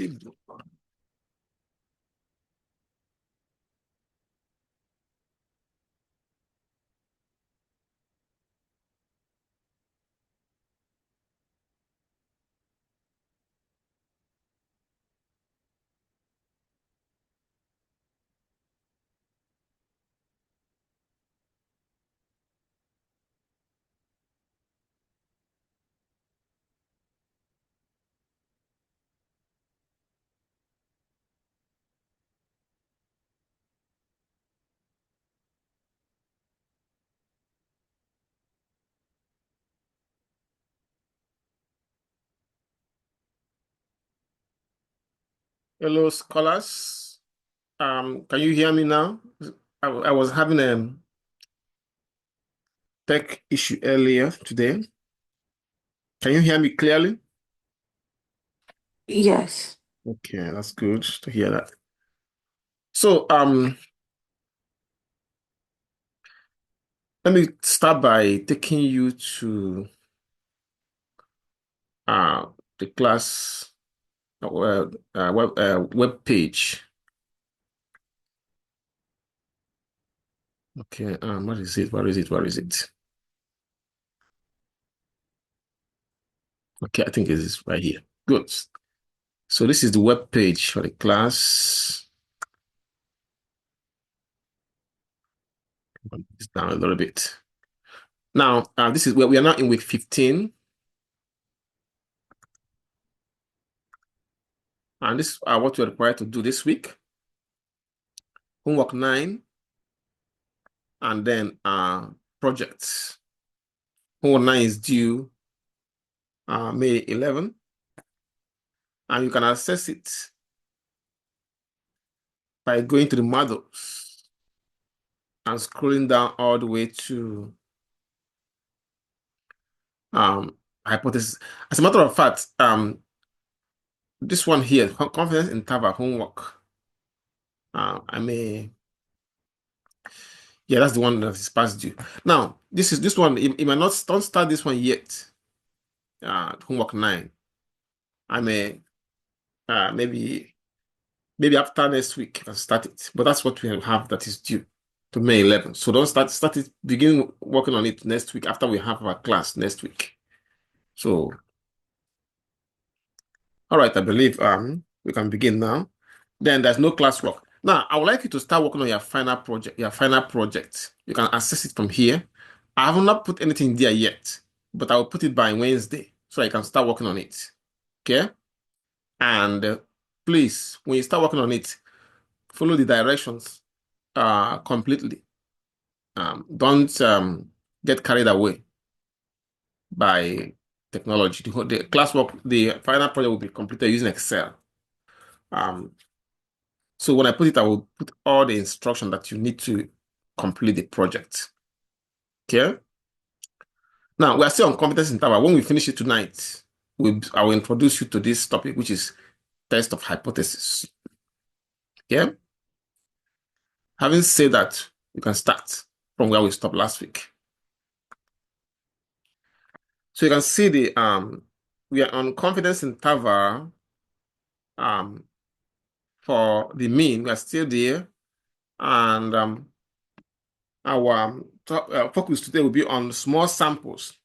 received. Hello, scholars. Can you hear me now? I was having a tech issue earlier today. Can you hear me clearly? Yes. Okay, that's good to hear that. So, let me start by taking you to uh the class web page. Okay, what is it? Where is it? Where is it? Okay, I think it is right here. Good. So this is the web page for the class. It's down a little bit. Now, this is where we are now in week 15. And this is what we're required to do this week. Homework 9, and then projects. Homework 9 is due May 11, and you can access it by going to the models and scrolling down all the way to hypothesis. As a matter of fact, this one here, confidence interval homework. Yeah, that's the one that is past due. Now, this one. You might not don't start this one yet. Homework 9. I may maybe after next week I can start it. But that's what we have that is due to May 11. So don't start it, begin working on it next week after we have our class next week. So, all right, I believe we can begin now. Then there's no classwork. Now, I would like you to start working on your final project. You can access it from here. I have not put anything there yet, but I will put it by Wednesday so I can start working on it. Okay? And please, when you start working on it, follow the directions completely. Don't get carried away by technology. The classwork, the final project will be completed using Excel. So when I put it, I will put all the instruction that you need to complete the project. Okay? Now, we are still on competence interval. When we finish it tonight, I will introduce you to this topic, which is test of hypothesis. Okay? Having said that, we can start from where we stopped last week. So you can see we are on confidence interval for the mean. We are still there, and our focus today will be on small samples.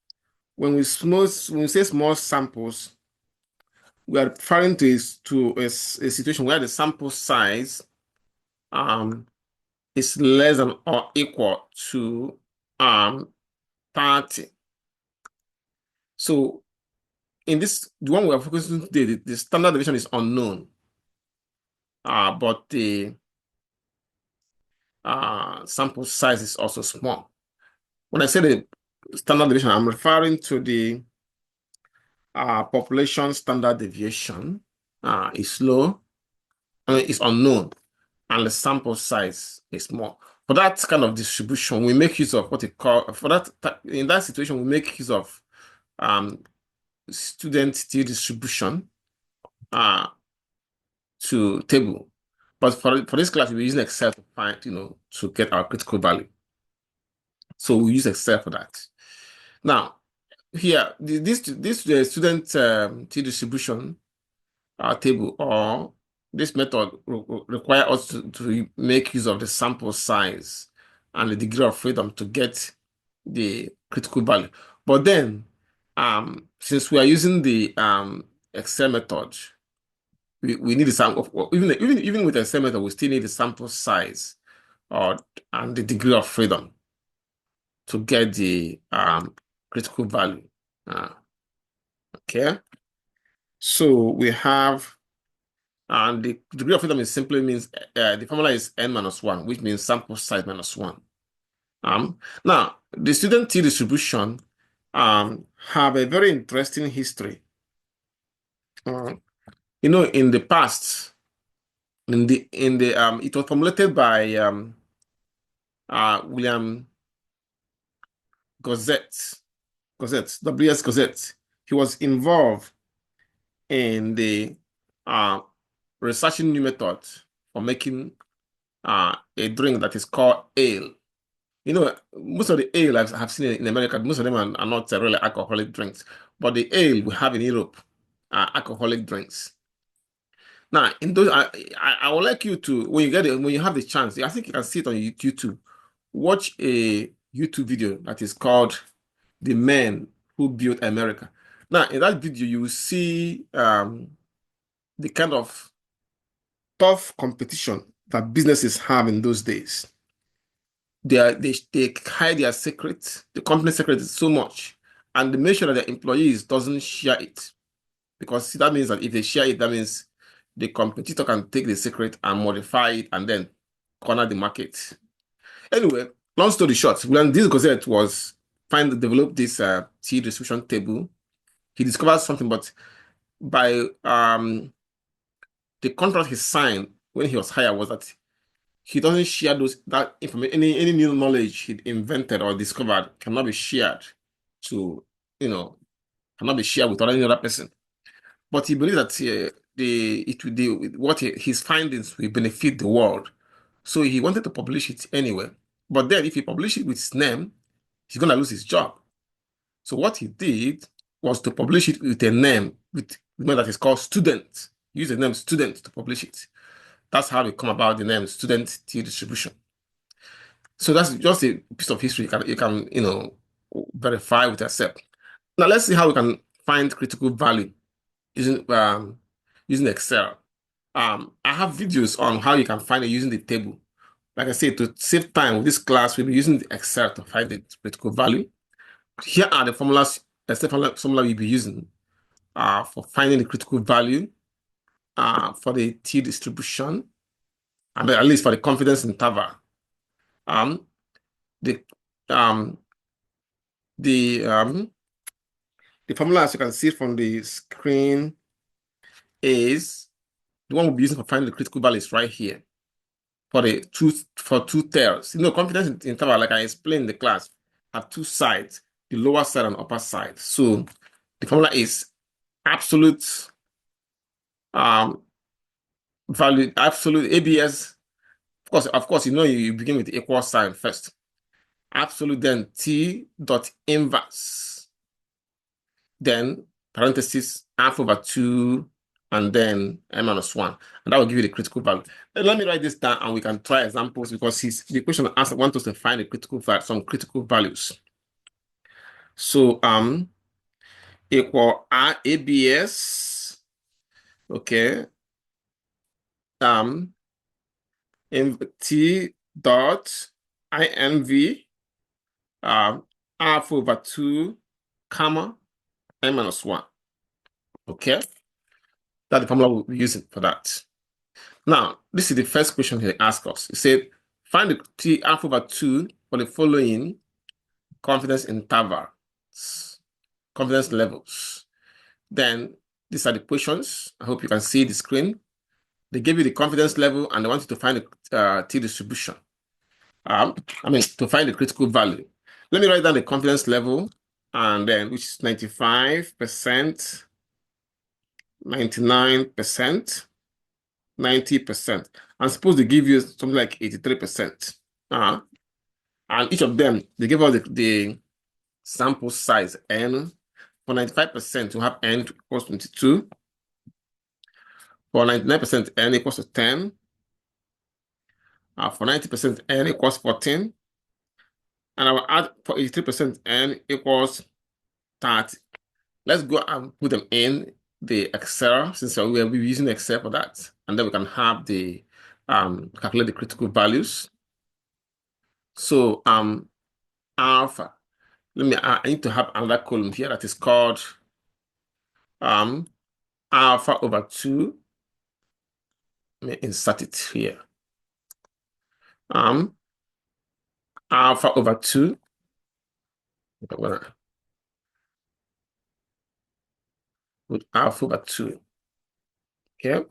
When we say small samples, we are referring to a situation where the sample size is less than or equal to 30. So in this, the one we are focusing on today, the standard deviation is unknown, but the sample size is also small. When I say the standard deviation, I'm referring to the population standard deviation is low, is unknown, and the sample size is small. For that kind of distribution, we make use of what we call, in that situation, we make use of student t distribution to table. But for this class, we're using Excel to find, to get our critical value. So we use Excel for that. Now, here, this student t distribution table, or this method require us to make use of the sample size and the degree of freedom to get the critical value. But then, since we are using the Excel method, we need the sample. Even with Excel method, we still need the sample size or and the degree of freedom to get the critical value. Okay, so we have, and the degree of freedom is simply means the formula is n minus 1, which means sample size minus 1. Now, the student T distribution have a very interesting history. In the past, it was formulated by William W.S. Gozet. He was involved in the researching new method for making a drink that is called ale. Most of the ale I have seen in America, most of them are not really alcoholic drinks, but the ale we have in Europe are alcoholic drinks. Now, in those, I would like you to, when you have the chance, I think you can see it on YouTube. Watch a YouTube video that is called "The Men Who Built America." Now, in that video, you will see the kind of tough competition that businesses have in those days. They hide their secret, the company secret is so much, and they make sure that their employees doesn't share it. Because that means that if they share it, that means the competitor can take the secret and modify it and then corner the market. Anyway, long story short, when this Gozet was trying to develop this T distribution table, he discovered something, but by the contract he signed when he was hired was that he doesn't share that information. Any new knowledge he invented or discovered cannot be shared to, cannot be shared with any other person. But he believes that his findings will benefit the world. So he wanted to publish it anyway. But then if he published it with his name, he's gonna lose his job. So what he did was to publish it with a name, with the name that is called Student. Use the name Student to publish it. That's how they come about the name Student T Distribution. So that's just a piece of history you can verify with yourself. Now let's see how we can find critical value using Excel. I have videos on how you can find it using the table. Like I said, to save time with this class, we'll be using the Excel to find the critical value. Here are the formulas, formula we'll be using for finding the critical value for the T distribution, and at least for the confidence interval. The formula, as you can see from the screen, is the one we'll be using for finding the critical values right here for two tails. Confidence interval, like I explained in the class, have two sides, the lower side and upper side. So the formula is absolute value, absolute ABS. Of course, you begin with the equal sign first. Absolute, then T dot inverse, then parenthesis half over 2, and then n minus 1. And that will give you the critical value. Let me write this down and we can try examples, because the question wants us to find some critical values. So equal ABS, okay, in T dot INV half over 2, comma, n minus 1. Okay, that's the formula we'll be using for that. Now, this is the first question he asked us. He said, find the T half over 2 for the following confidence intervals, confidence levels. Then these are the questions. I hope you can see the screen. They give you the confidence level and they want you to find the T distribution. To find the critical value. Let me write down the confidence level, and then which is 95%, 99%, 90%. I'm supposed to give you something like 83%. And each of them, they give us the sample size n. For 95%, we have n equals 22. For 99%, n equals to 10. For 90%, n equals 14. And I will add for 83%, n equals 30. Let's go and put them in the Excel, since we'll be using Excel for that. And then we can have the calculate the critical values. So alpha. I need to have another column here that is called alpha over 2. Let me insert it here. Alpha over 2. With alpha over 2. Okay.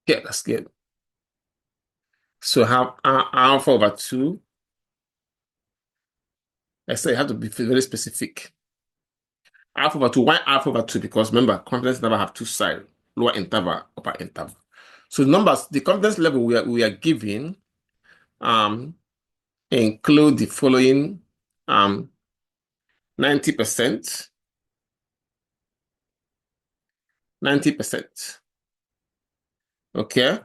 Yeah, that's good. So have alpha over 2. I say you have to be very specific. Alpha over 2. Why alpha over 2? Because remember, confidence interval have two sides, lower interval, upper interval. So numbers, the confidence level we are giving include the following 90%, 90%. Okay.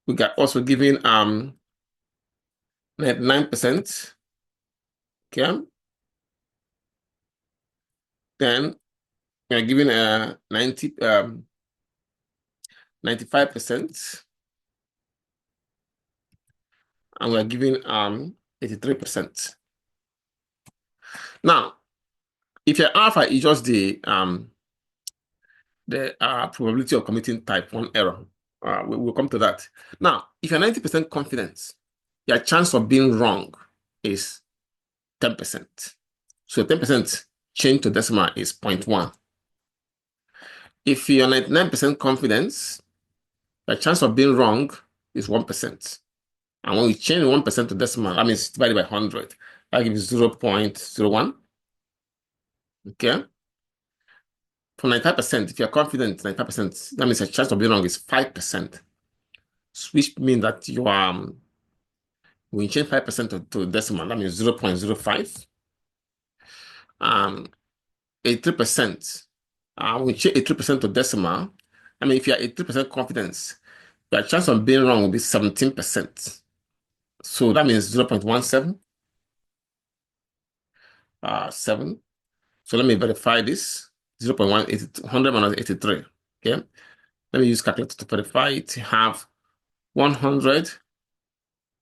We got also giving 9%. Okay. Then we are giving 95%. And we are giving 83%. Now, if your alpha is just the probability of committing type 1 error, we'll come to that. Now, if you're 90% confident, your chance of being wrong is 10%. So 10% change to decimal is 0.1. If you're 99% confidence, the chance of being wrong is 1%. And when we change 1% to decimal, that means divided by 100. That gives 0.01. Okay. For 95%, if you're confident 95%, that means the chance of being wrong is 5%. Which means that you are, when you change 5% to decimal, that means 0.05. 83%. When you change 83% to decimal, I mean, if you're 83% confidence, your chance of being wrong will be 17%. So that means 0.17. 7. So let me verify this. 100 minus 83. Okay. Let me use calculator to verify it. Have 100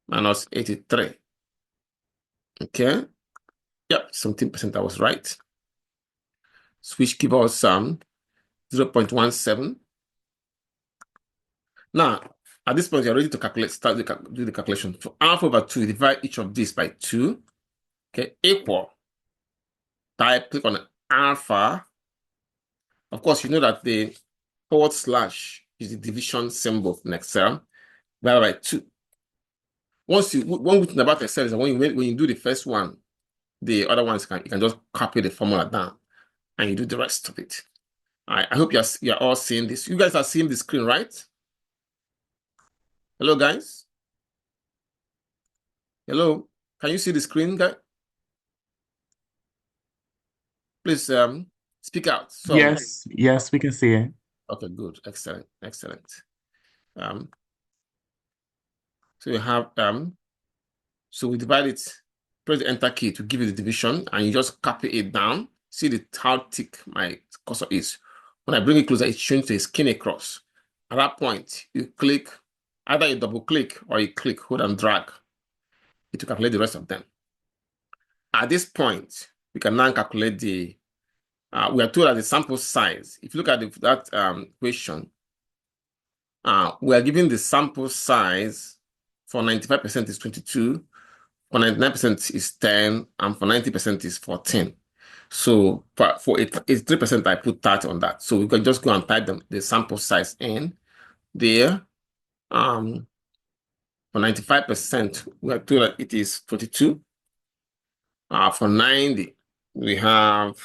minus 83. Okay. Yep, 17%. I was right. Switch give us 0.17. Now, at this point, you're ready to calculate, do the calculation. For alpha over 2, divide each of these by 2. Okay, equal. Click on alpha. Of course, you know that the / is the division symbol in Excel. Divided by 2. One good thing about Excel is that when you do the first one, the other ones you can just copy the formula down and you do the rest of it. I hope you're all seeing this. You guys are seeing the screen, right? Hello, guys. Hello. Can you see the screen, guys? Please speak out. So yes, we can see it. okay, good, excellent. So you have so we divide it, press the enter key to give you the division, and you just copy it down. See how thick my cursor is. When I bring it closer, it changes to a skin across. At that point, you click, either you double click or you click, hold and drag. It will calculate the rest of them. At this point, we can now calculate the we are told that the sample size. If you look at that question, we are given the sample size for 95% is 22, for 99% is 10, and for 90% is 14. So for 83%, I put 30 on that. So we can just go and type the sample size in there. For 95%, we are told that it is 22. For 90, we have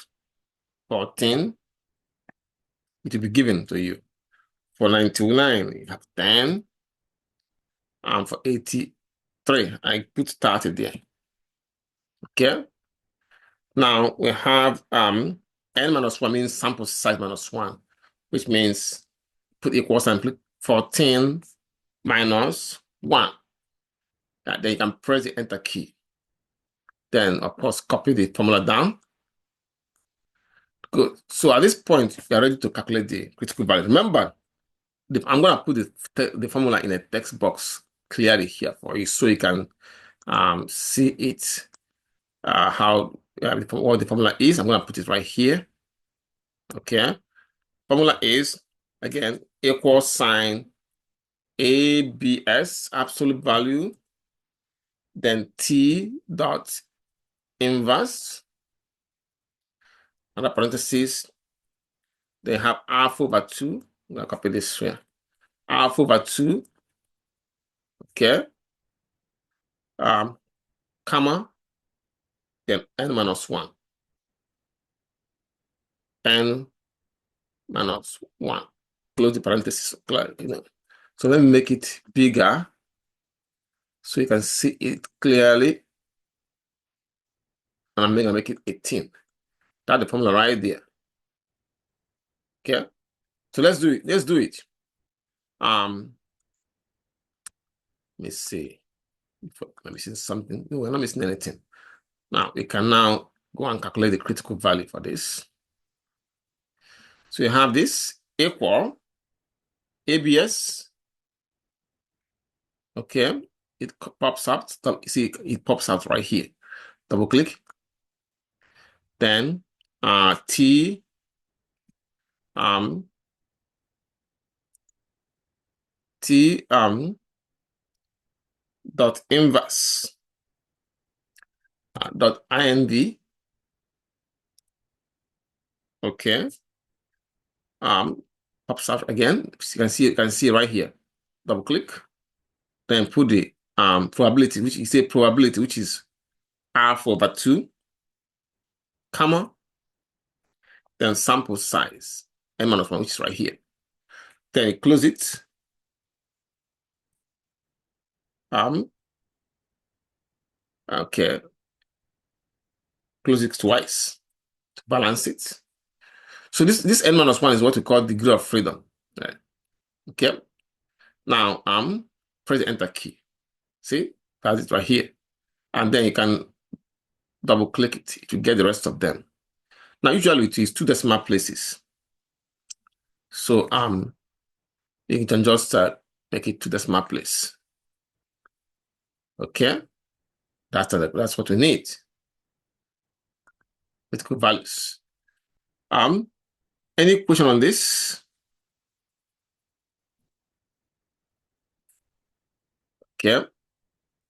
14. It will be given to you. For 99, you have 10. And for 83, I put 30 there. Okay. Now we have n minus 1 means sample size minus 1. which means put equal sign, put 14 minus 1. Then you can press the enter key. Then, of course, copy the formula down. Good. So at this point, you're ready to calculate the critical value. Remember, I'm going to put the formula in a text box clearly here for you so you can see it, what the formula is. I'm going to put it right here. Okay. Formula is, again, equal sign ABS, absolute value, then T dot inverse, under parentheses, they have alpha over 2. I'm going to copy this here. Alpha over 2, okay, comma, then n minus 1. N minus 1. Close the parentheses. So let me make it bigger so you can see it clearly. And I'm going to make it 18. That's the formula right there. Okay. So let's do it. Let's do it. Let me see. Let me see something. No, we're not missing anything. Now we can now go and calculate the critical value for this. So you have this equal ABS. Okay. It pops up. See, it pops out right here. Double click. Then T dot inverse dot INV. Okay. Pops out again. You can see right here. Double click. Then put the probability, which is a probability, which is alpha over 2, comma, then sample size, n minus 1, which is right here. Then you close it. Okay. Close it twice to balance it. So this n minus 1 is what we call degree of freedom. Right? Okay. Now press the enter key. See, that's it right here. And then you can double click it to get the rest of them. Now usually it is 2 decimal places. So you can just make it 2 decimal place. Okay. That's what we need. Critical values. Any question on this? Okay.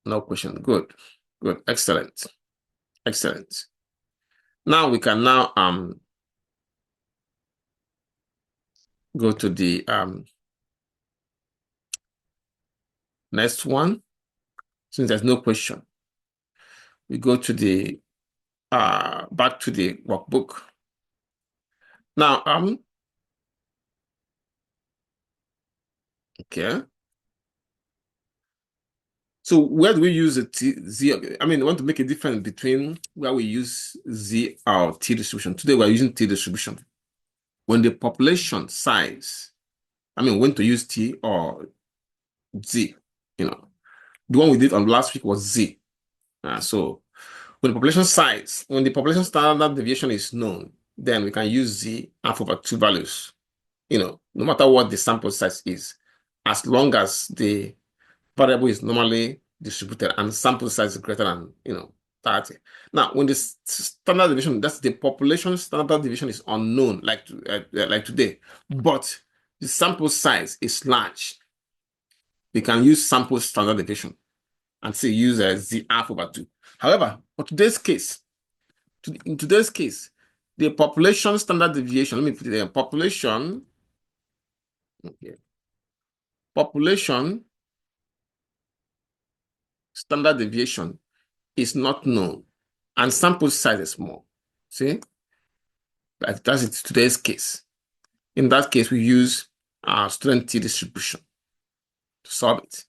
No question. Good. Good. Excellent. Excellent. Now we can now go to the next one. Since there's no question, we go to the back to the workbook. Now okay. So where do we use the Z? I mean, I want to make a difference between where we use Z or T distribution. Today we're using T distribution. When the population size, I mean, when to use T or Z, the one we did on last week was Z. So when the population size, when the population standard deviation is known, then we can use Z alpha over 2 values, no matter what the sample size is, as long as the variable is normally distributed and sample size is greater than 30. Now, when the standard deviation, that's the population standard deviation is unknown, like today, but the sample size is large, we can use sample standard deviation and say use Z alpha over 2. However, for today's case, in today's case, the population standard deviation, let me put it there, population standard deviation is not known and sample size is small. See? Like that's it, today's case. In that case, we use our student T distribution to solve it.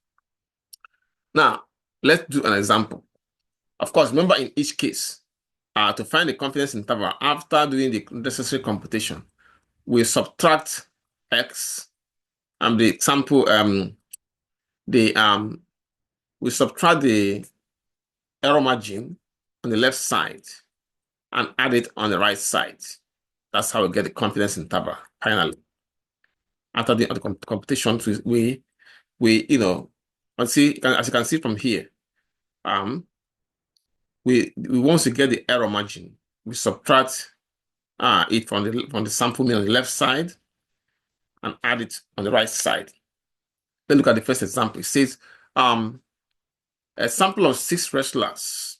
Now, let's do an example. Of course, remember in each case, to find the confidence interval after doing the necessary computation, we subtract X, and the sample, we subtract the error margin on the left side and add it on the right side. That's how we get the confidence interval finally. After the computation, we as you can see from here, we once we get the error margin, we subtract it from the sample mean on the left side and add it on the right side. Then look at the first example. It says a sample of 6 wrestlers.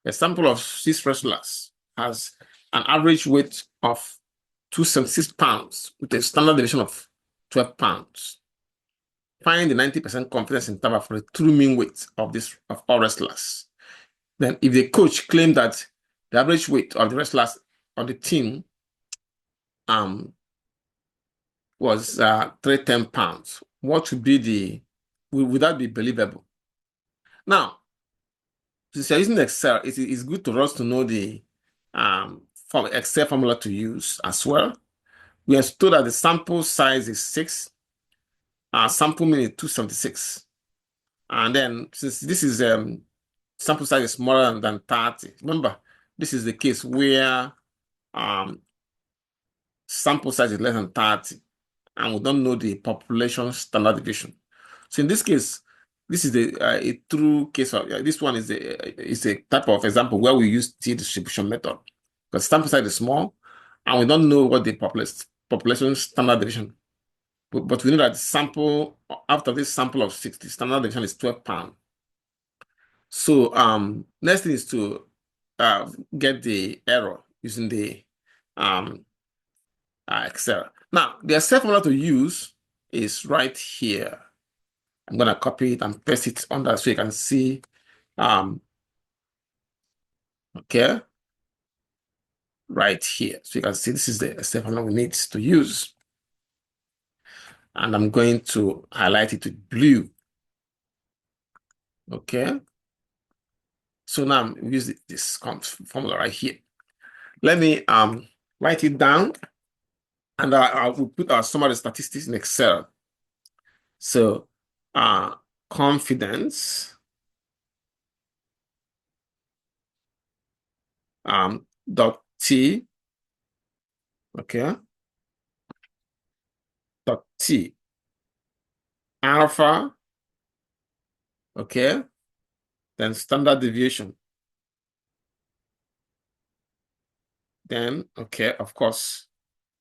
A sample of 6 wrestlers has an average weight of 276 pounds with a standard deviation of 12 pounds. Find the 90% confidence interval for the true mean weight of all wrestlers. Then, if the coach claimed that the average weight of the wrestlers on the team was 310 pounds, what would that be believable? Now, since you're using Excel, it is good to us to know the Excel formula to use as well. We understood that the sample size is 6. Sample mean is 276. And then, since this is sample size is smaller than 30, remember, this is the case where sample size is less than 30, and we don't know the population standard deviation. So in this case, this is a true case of this one is a type of example where we use t-distribution method because sample size is small, and we don't know what the population standard deviation. But we know that sample after this sample of 60, standard deviation is 12 pounds. So next thing is to get the error using the Excel. Now, the Excel formula to use is right here. I'm going to copy it and paste it under so you can see. Okay. Right here. So you can see this is the Excel formula we need to use. And I'm going to highlight it with blue. Okay. So now we use this formula right here. Let me write it down. And I will put our summary statistics in Excel. So confidence dot T, okay, dot T alpha, okay, then standard deviation, then okay, of course,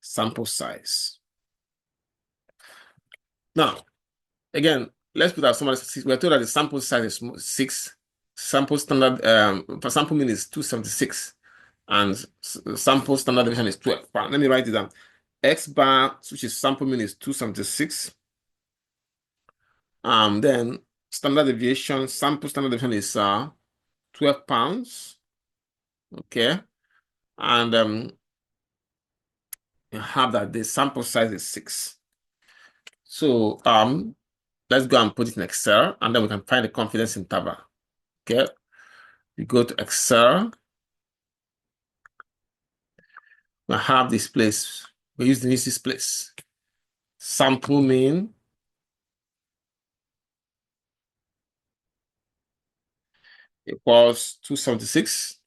sample size. Now, again, let's put our summary statistics. We're told that the sample size is 6. Sample standard for sample mean is 276, and sample standard deviation is 12. Let me write it down. X bar, which is sample mean, is 276. Then standard deviation, sample standard deviation is 12 pounds. Okay. And you have that the sample size is 6. So let's go and put it in Excel, and then we can find the confidence interval. Okay. You go to Excel. We have this place. We use this place. Sample mean equals 276.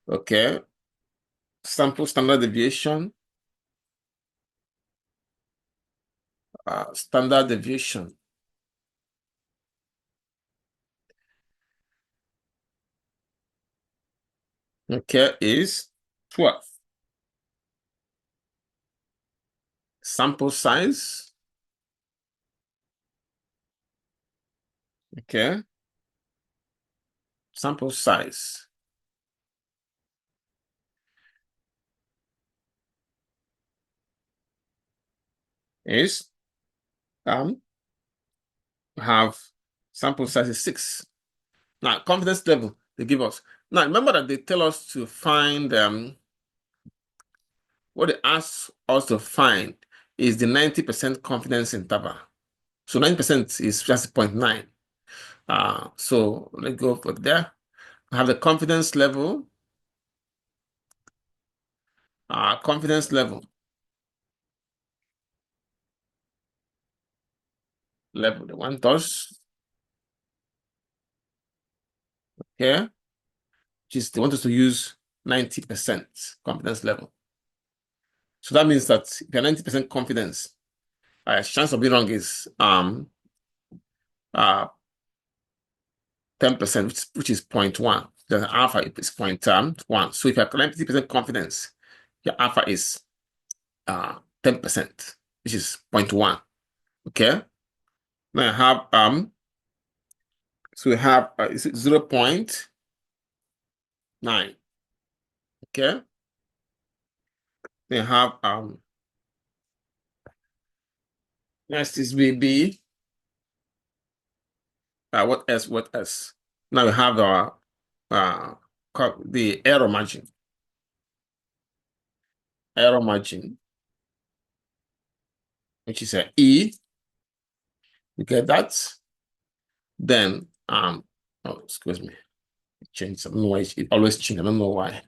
Okay. Sample standard deviation. Standard deviation. Okay, is 12. Sample size. Okay. Sample size is have sample size is 6. Now, confidence level they give us. Now, remember that they tell us to find what they ask us to find is the 90% confidence interval. So 90% is just 0.9. So let's go for there. I have the confidence level confidence level. The one does. Okay. Which is they want us to use 90% confidence level. So that means that if you're 90% confidence, chance of being wrong is 10%, which is 0.1. Then alpha is 0.1. So if you have 90% confidence, your alpha is 10%, which is 0.1. Okay. Now I have so we have 0.9. Okay. Then I have next is BB. What else? What else? Now we have the error margin. Error margin, which is a E. You get that? Then oh, excuse me, change. I don't know why it always change. I don't know why.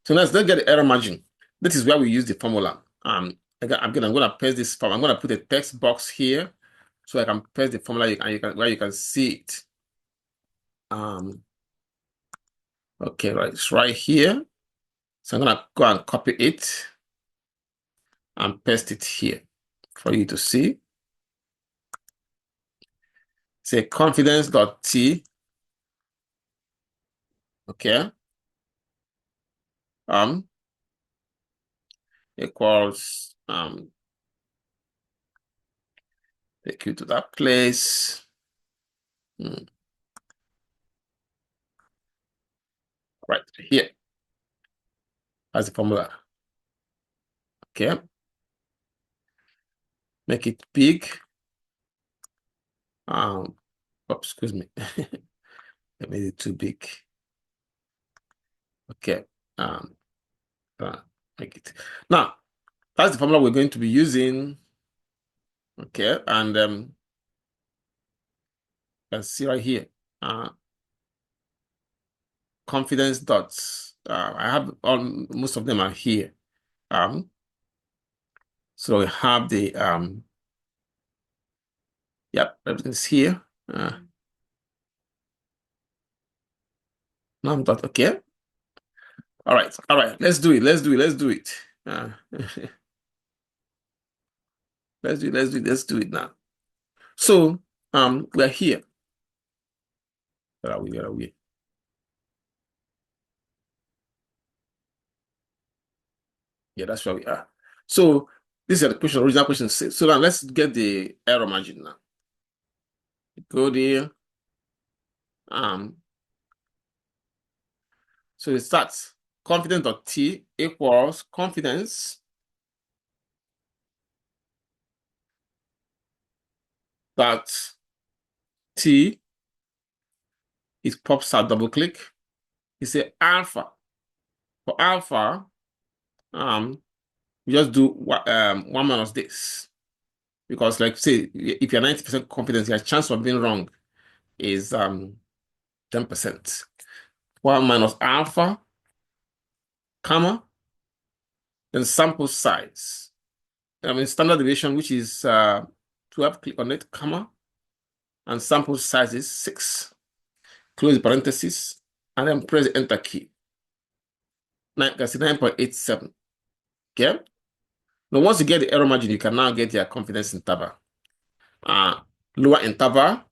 So let's get the error margin. This is where we use the formula. Again, I'm gonna paste this form. I'm gonna put a text box here so I can paste the formula where you can see it. Okay, right, it's right here. So I'm gonna go and copy it and paste it here for you to see. Say confidence.t. Okay. Equals take you to that place. Right here. That's the formula. Okay. Make it big. Excuse me. I made it too big. Okay. Make it. Now, that's the formula we're going to be using. Okay, and you can see right here. Confidence dots. I have most of them are here. So we have the yep, everything's here. Dot. Okay. All right. Let's do it. Let's do it. Let's do it now. So we're here. Where are we? Yeah, that's where we are. So this is the question, original question. So now let's get the error margin now. Go there. So it starts confidence.t equals confidence that t, it pops out, double click. You say alpha. For alpha, we just do 1 minus this. Because like say, if you're 90% confidence, your chance of being wrong is 10%. 1 minus alpha, comma, then sample size. Standard deviation, which is 12, click on it, comma, and sample size is 6. Close the parenthesis, and then press the enter key. That's 9.87. Okay. Now, once you get the error margin, you can now get your confidence interval. Lower interval.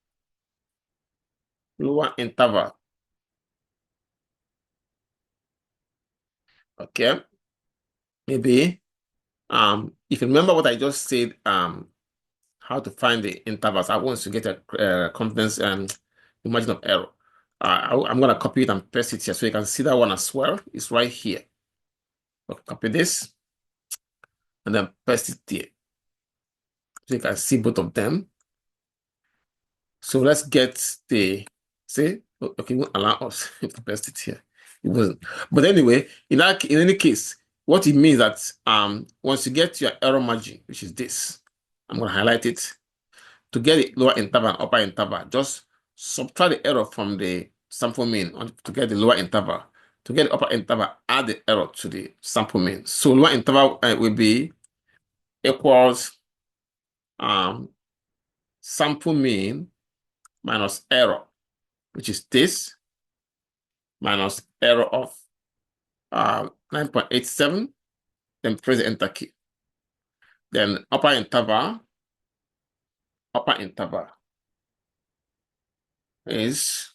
Okay. Maybe if you remember what I just said, how to find the intervals. I want to get a confidence margin of error. I'm going to copy it and paste it here so you can see that one as well. It's right here. So copy this and then paste it there. So you can see both of them. So let's get the, see, okay, it won't allow us to paste it here. It wasn't. But anyway, in any case, what it means that once you get your error margin, which is this, I'm going to highlight it. To get the lower interval and upper interval, just subtract the error from the sample mean to get the lower interval. To get the upper interval, add the error to the sample mean. So lower interval will be equals sample mean minus error, which is this, minus error of 9.87, then press the enter key. Then upper interval is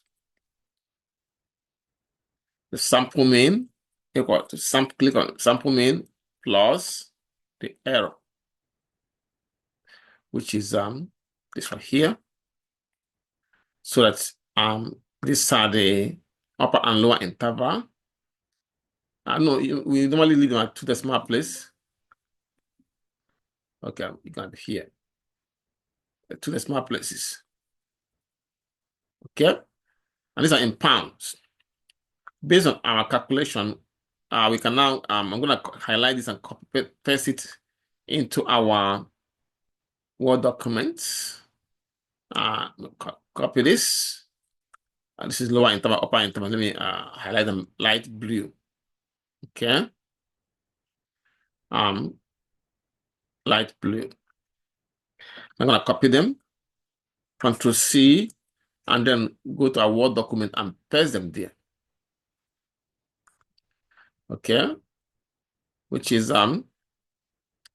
the sample mean equal to click on sample mean plus the error, which is this right here. So that these are the upper and lower interval. No, we normally leave them at 2 decimal place. Okay, you can be here. 2 decimal places. Okay, and these are in pounds. Based on our calculation, we can now, I'm going to highlight this and copy paste it into our Word document. Copy this. This is lower interval, upper interval. Let me highlight them light blue. Okay. Light blue. I'm going to copy them. Control C, and then go to our Word document and paste them there. Okay. Which is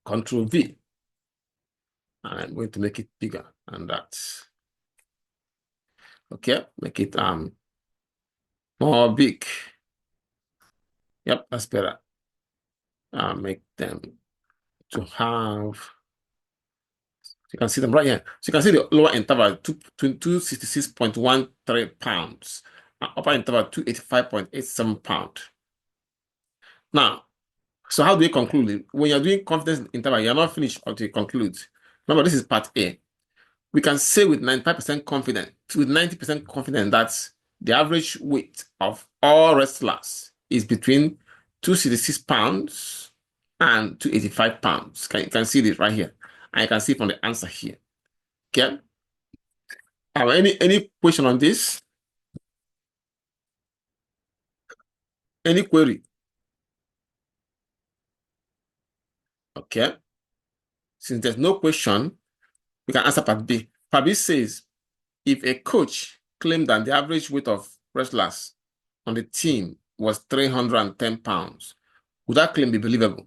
Control V. And I'm going to make it bigger and that. Okay, make it more big. Yep, that's better. Make them to have, you can see them right here. So you can see the lower interval 266.13 pounds, upper interval 285.87 pounds. Now, so how do you conclude it? When you're doing confidence interval, you're not finished until you conclude. Remember, this is part A. We can say with 95% confidence, with 90% confidence, that the average weight of all wrestlers is between 266 pounds and 285 pounds. You can see this right here. And you can see from the answer here. Okay. Any question on this? Any query? Okay. Since there's no question, we can answer part B. Part B says, if a coach claimed that the average weight of wrestlers on the team was 310 pounds, would that claim be believable?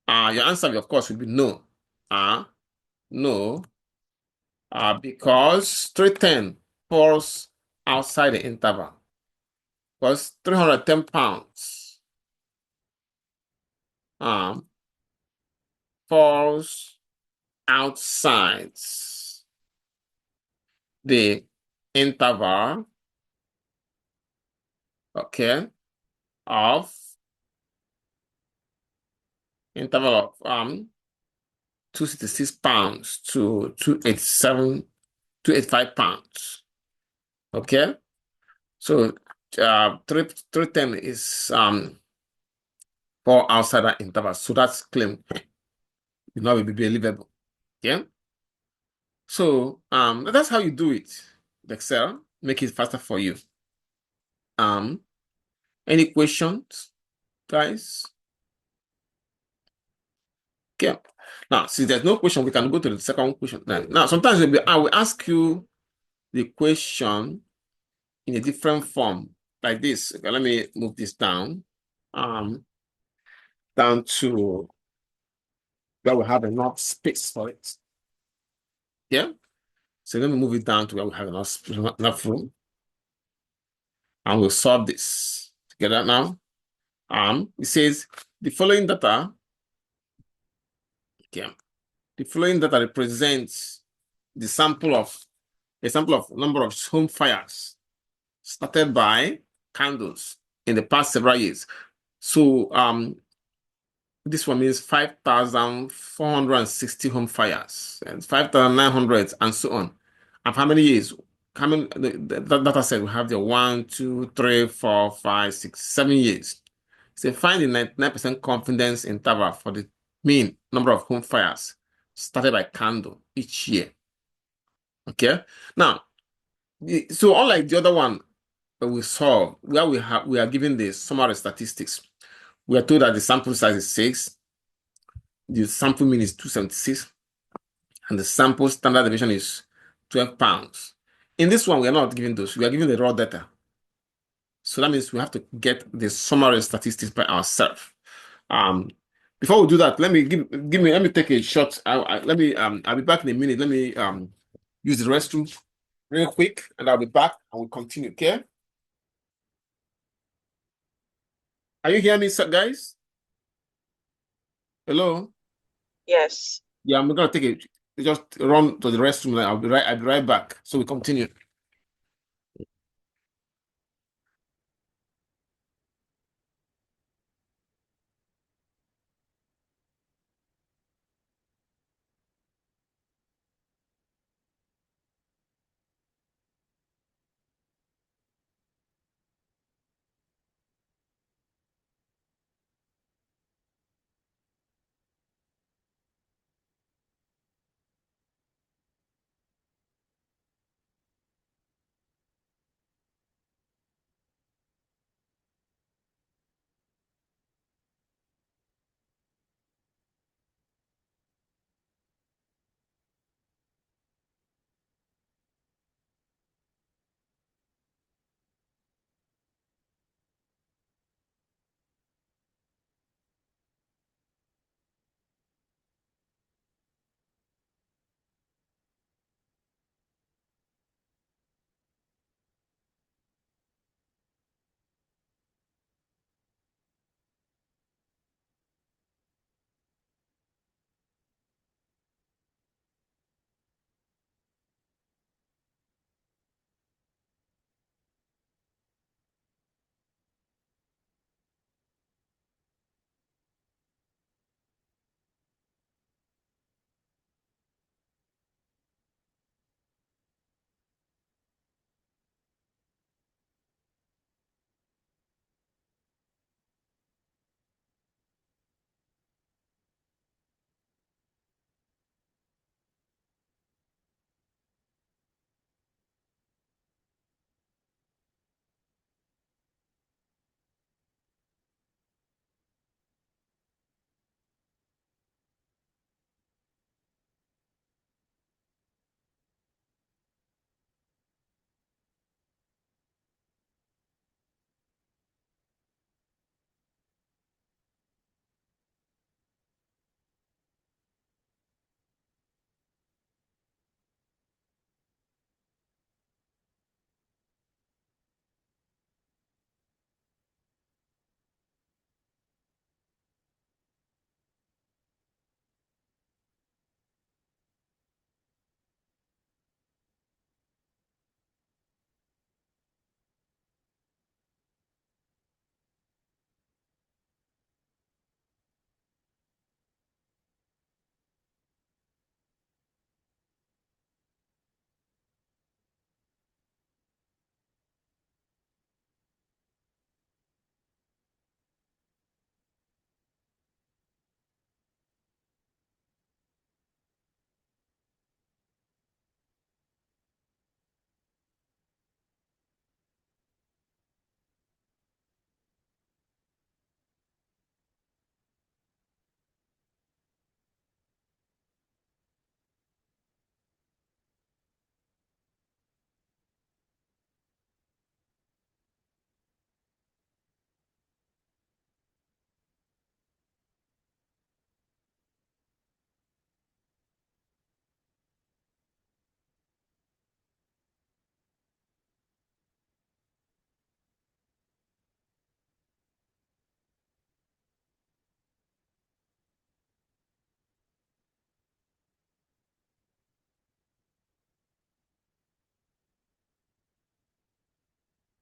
Your answer, of course, would be no. No, because 310 falls outside the interval. Because 310 pounds falls outside the interval, okay, of 266 pounds to 285 pounds. Okay, so 310 is fall outside that interval, so that's claim will not be believable. Okay, so that's how you do it. Excel make it faster for you. Any questions, guys? Okay. Now, since there's no question, we can go to the second question. Now, sometimes I will ask you the question in a different form, like this. Okay, let me move this down, down to where we have enough space for it. Yeah. So let me move it down to where we have enough room, and we'll solve this together now. It says the following data. Okay. The following data represents the sample of number of home fires started by candles in the past several years. So this one means 5,460 home fires and 5,900 and so on. And for how many years? The data set we have the 1, 2, 3, 4, 5, 6, 7 years. So find the 99% confidence interval for the mean number of home fires started by candle each year. Okay. Now, so unlike the other one, we saw where we are given the summary statistics. We are told that the sample size is 6, the sample mean is 276, and the sample standard deviation is 12 pounds. In this one, we are not given those. We are given the raw data. So that means we have to get the summary statistics by ourselves. Um, Before we do that, let me take a shot. I'll be back in a minute. Let me use the restroom real quick, and I'll be back and we'll continue. Okay? Are you hearing me, guys? Hello? Yes. Yeah, I'm gonna take it. Just run to the restroom. And I'll be right back. So we continue.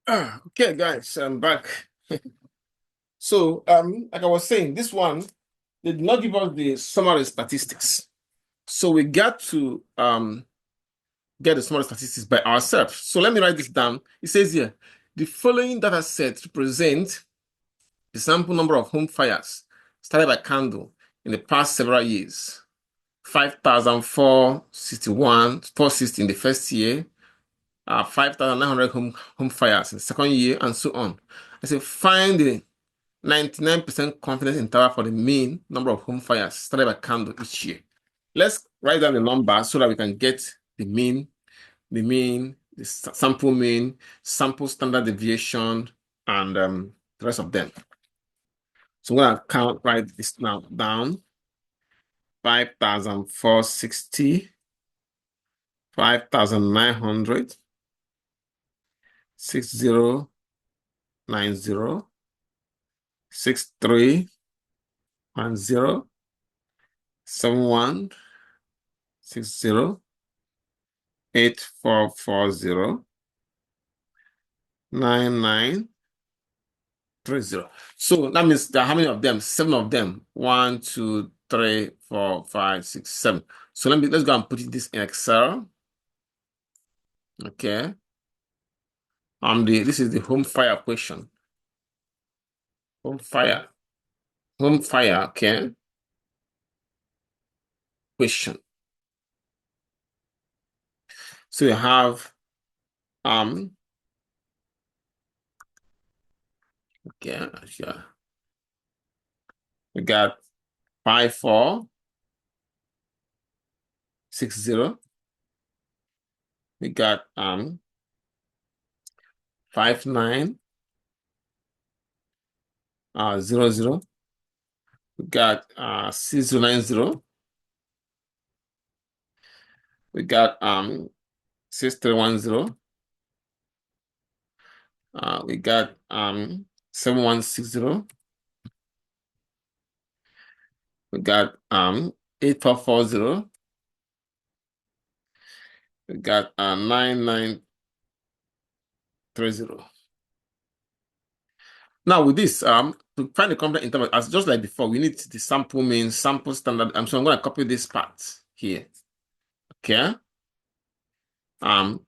Okay, guys, I'm back. So, like I was saying, this one they did not give us the summary statistics. So we got to get the summary statistics by ourselves. So let me write this down. It says here, the following data sets represent the sample number of home fires started by candle in the past several years. 5,461, 460 in the first year, 5,900 home fires in the second year, and so on. I say find the 99% confidence interval for the mean number of home fires started by candle each year. Let's write down the number so that we can get the mean, the sample mean, sample standard deviation, and the rest of them. So I'm going to write this now down. 5,460, 5,900, 6090, 6310, 7160, 8440, 9930. So that means there are how many of them? 7 of them. 1, 2, 3, 4, 5, 6, 7. So let's go and put this in Excel. Okay. This is the home fire question. Home fire. Home fire, okay. Question. So you have okay, yeah. We got 5460. We got 5900. We got 6090. We got 6310. We got 7160. We got 8440. We got 9930. Now with this, to find the confidence interval, as just like before, we need the sample mean, sample standard. So I'm going to copy this part here. Okay. Now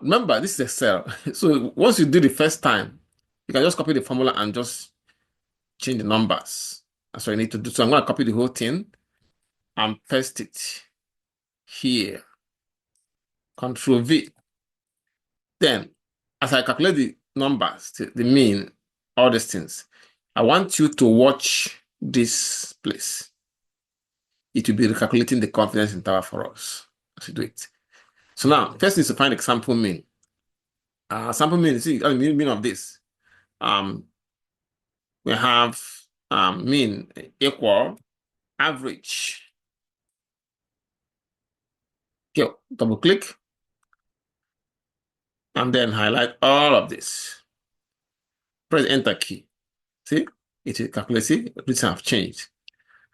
remember, this is Excel. So once you do the first time, you can just copy the formula and just change the numbers. That's what you need to do. So I'm going to copy the whole thing and paste it here. Control V. Then, as I calculate the numbers, the mean, all these things, I want you to watch this place. It will be recalculating the confidence interval for us as we do it. So now, first is to find the sample mean. Sample mean, see, the mean of this. We have mean equal average. Okay, double click. And then highlight all of this. Press Enter key. See, it will calculate. See, this have changed.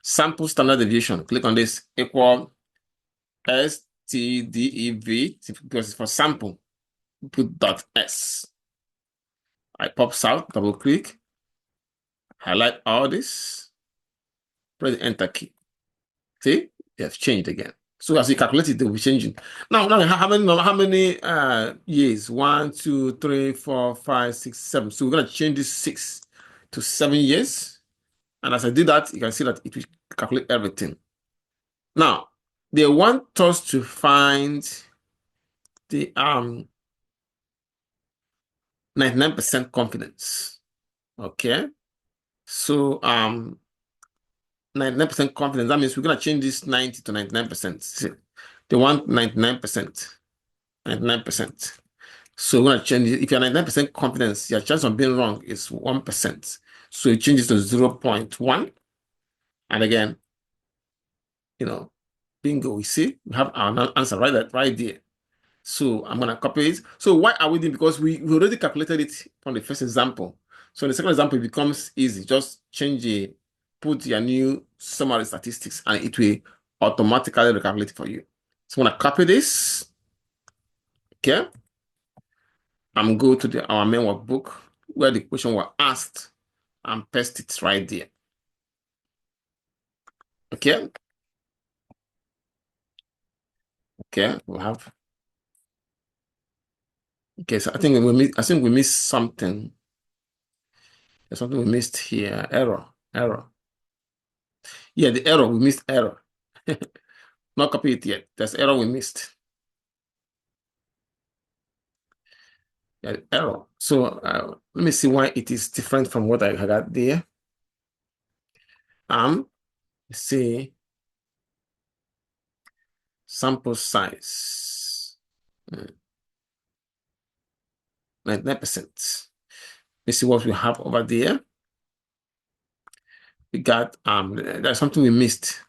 Sample standard deviation. Click on this. Equal STDEV because it's for sample. Put .s. It pops out. Double click. Highlight all this. Press the Enter key. See, it has changed again. So as you calculate it, they will be changing. Now how many years? 1, 2, 3, 4, 5, 6, 7. So we're gonna change this 6 to 7 years. And as I do that, you can see that it will calculate everything. Now, they want us to find the 99% confidence. Okay. So 99% confidence, that means we're gonna change this 90 to 99%. See, they want 99%. 99%. So we're gonna change it. If you're 99% confidence, your chance of being wrong is 1%. So it changes to 0.1. And again, bingo, we see we have our answer right there. So I'm gonna copy it. So why are we doing? Because we already calculated it from the first example. So in the second example, it becomes easy. Just put your new summary statistics, and it will automatically recalculate it for you. So I'm gonna copy this. Okay. I'm going to our main workbook where the question was asked and paste it right there. Okay. Okay, we have. Okay, so I think we missed something. There's something we missed here. Error. Yeah, the error, we missed error. Not copy it yet. There's error we missed. Yeah, error. So let me see why it is different from what I got there. See sample size 99%. Let's see what we have over there. We got there's something we missed.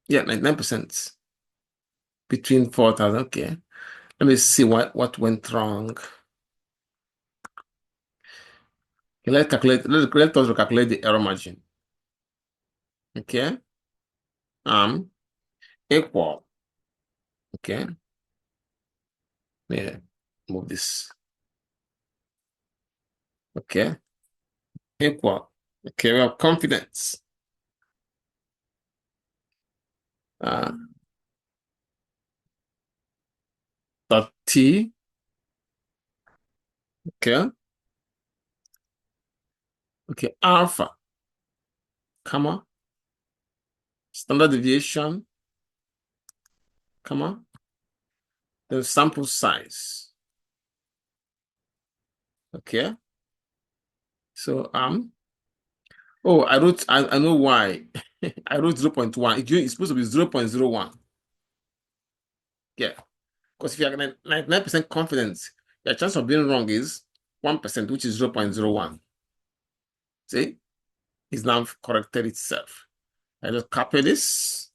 Yeah, 99% between 4,000. Okay. Let me see what went wrong. Okay, let's calculate. Let us recalculate the error margin. Okay. Equal. Okay. Yeah. Move this. Okay. Equal. Okay. We have confidence. Uh, dot T. Okay. Okay. Alpha. Comma. Standard deviation. Comma. Then sample size. Okay. So oh, I know why. I wrote 0.1. It's supposed to be 0.01. Yeah. Because if you have 99% confidence, your chance of being wrong is 1%, which is 0.01. See? It's now corrected itself. I just copy this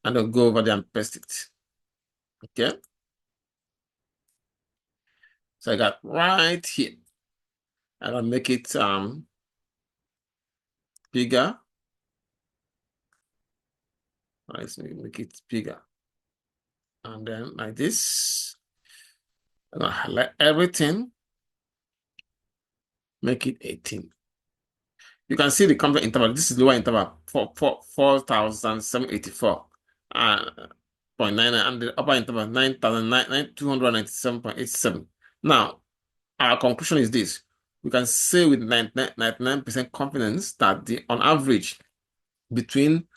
and I'll go over there and paste it. Okay. So I got right here. I'll make it bigger. All right, so make it bigger. And then like this. I'm gonna highlight everything. Make it 18. You can see the confidence interval. This is lower interval, 4,784 0.99, and the upper interval 9,297.87. Now, our conclusion is this: we can say with 99% confidence that on average between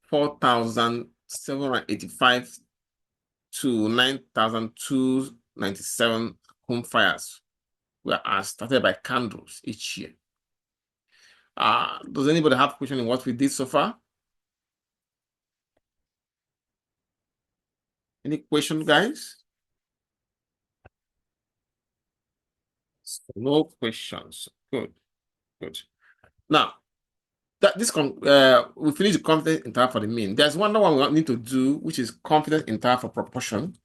4,785 to 9,297 home fires were started by candles each year. Does anybody have a question in what we did so far? Any question, guys? No questions. Good, good. Now, we finished the confidence interval for the mean. There's one more one we need to do, which is confidence interval for proportion.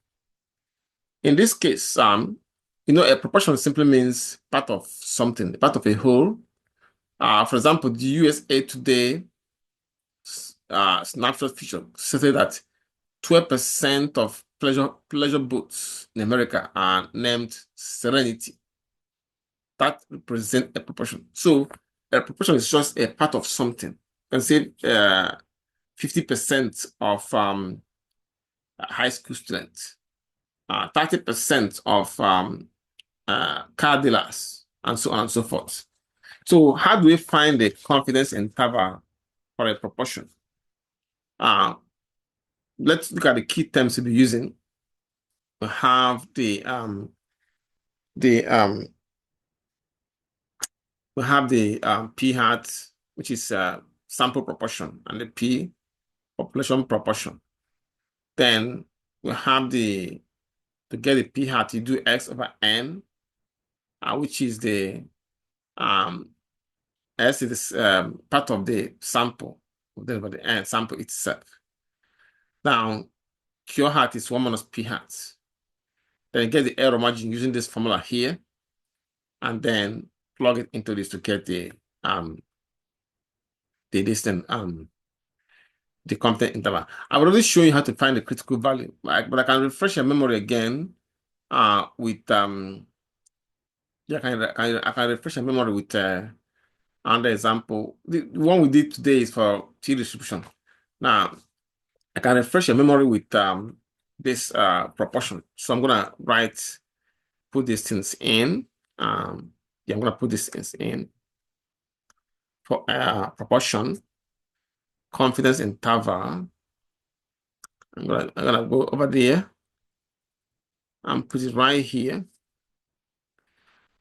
In this case, a proportion simply means part of something, part of a whole. For example, the USA Today snapshot feature stated that 12% of pleasure boats in America are named Serenity. That represents a proportion. So a proportion is just a part of something. You can say 50% of high school students, 30% of car dealers, and so on and so forth. So how do we find the confidence interval for a proportion? Let's look at the key terms to be using. We have the p hat, which is sample proportion, and the p population proportion. Then we have to get the p hat, you do x over n, which is the s is part of the sample, then by the n sample itself. Now q hat is 1 minus p hat. Then you get the error margin using this formula here, and then plug it into this to get the distance the confidence interval. I've already shown you how to find the critical value, but I can refresh your memory again with yeah, I can refresh your memory with another example. The one we did today is for T distribution. Now I can refresh your memory with this proportion. So I'm gonna put these things in. Yeah, I'm gonna put these things in for proportion, confidence interval. I'm gonna go over there and put it right here.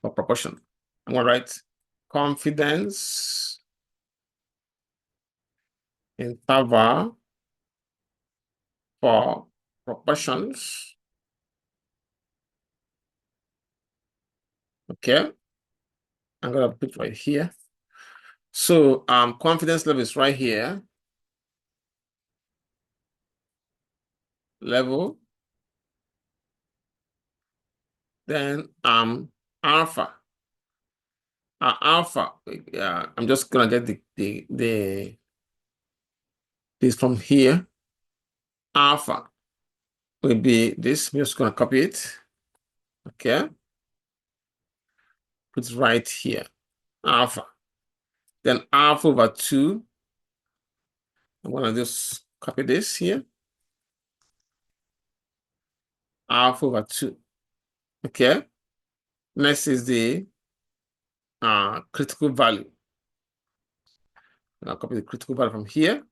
for proportion. I'm going to write confidence interval for proportions. Okay. I'm going to put right here. So confidence level is right here. Level. Then alpha. Alpha. I'm just gonna get this from here. Alpha will be this. I'm just gonna copy it. Okay. Put it right here. Alpha. Then alpha over 2. I'm gonna just copy this here. Alpha over 2. Okay. Next is the critical value. I'll copy the critical value from here.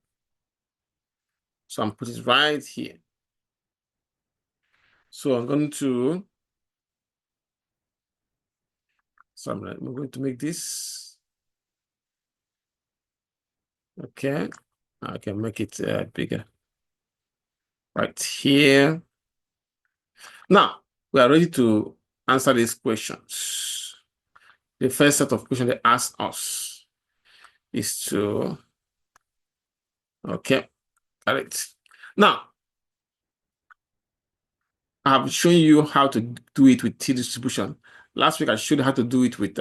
So I'm putting it right here. So I'm going to I'm going to make this. Okay. I can make it bigger. Right here. Now, we are ready to answer these questions. The first set of questions they asked us is to, okay, got it. Now, I've shown you how to do it with t-distribution. Last week, I showed you how to do it with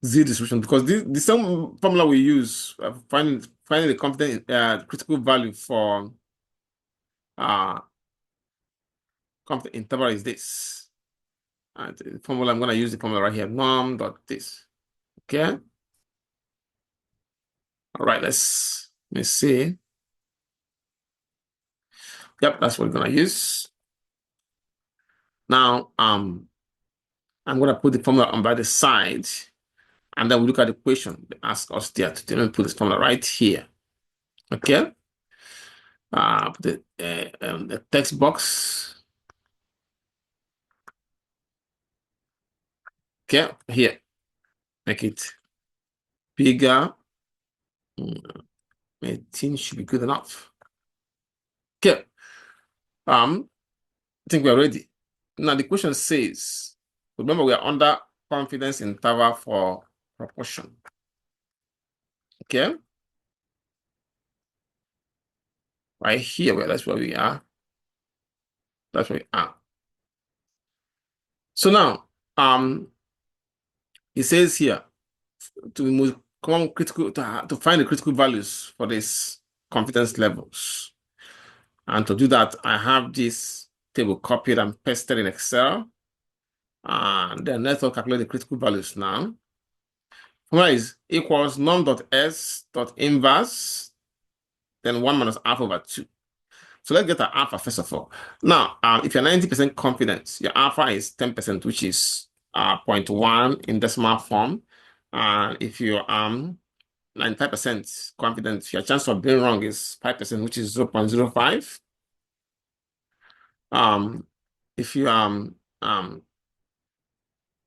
z-distribution, because the same formula we use finding the confidence critical value for confidence interval is this. And the formula, I'm going to use the formula right here, norm dot this. Okay. All right, let me see. Yep, that's what we're going to use. Now, I'm going to put the formula on by the side, and then we look at the question they ask us there to then put this formula right here. Okay. The text box. Okay, here. Make it bigger. 18 should be good enough. Okay. I think we're ready. Now the question says, remember we are under confidence interval for proportion. Okay. Right here, well, that's where we are. That's where we are. So now, it says here to remove common critical to find the critical values for these confidence levels. And to do that, I have this table copied and pasted in Excel. And then let's calculate the critical values now. Formula is equals norm.s.inverse, then 1 minus alpha over 2. So let's get our alpha first of all. Now, if you're 90% confident, your alpha is 10%, which is 0.1 in decimal form. If you're 95% confident, your chance of being wrong is 5%, which is 0.05. If you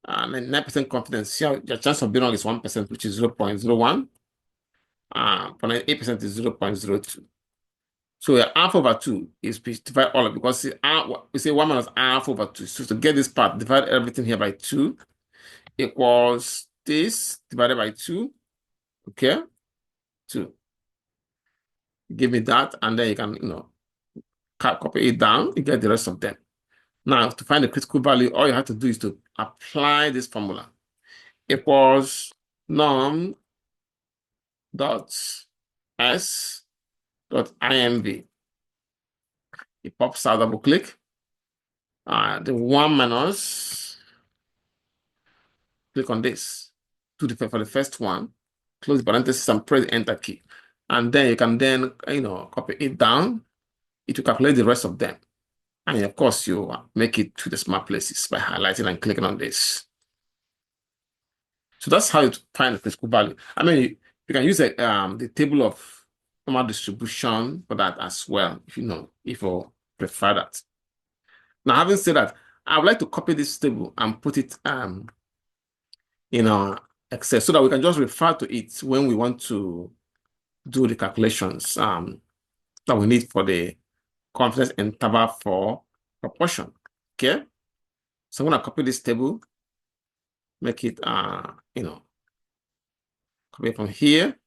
99% confidence, your chance of being wrong is 1%, which is 0.01. For 98% is 0.02. So alpha over 2 is divide all of it, because we say 1 minus alpha over 2. So to get this part, divide everything here by 2 equals this divided by 2. Okay, 2. Give me that, and then you can copy it down. You get the rest of them. Now to find the critical value, all you have to do is to apply this formula. Equals norm dot s dot inv. It pops out, double click. The 1 minus, click on this for the first one, close the parenthesis and press the enter key. And then you can then copy it down. It will calculate the rest of them. And of course, you make it to the smart places by highlighting and clicking on this. So that's how you find the critical value. I mean, you can use the table of normal distribution for that as well, if you prefer that. Now, having said that, I would like to copy this table and put it in our Excel so that we can just refer to it when we want to do the calculations that we need for the confidence interval for proportion. Okay, so I'm going to copy this table, make it copy it from here,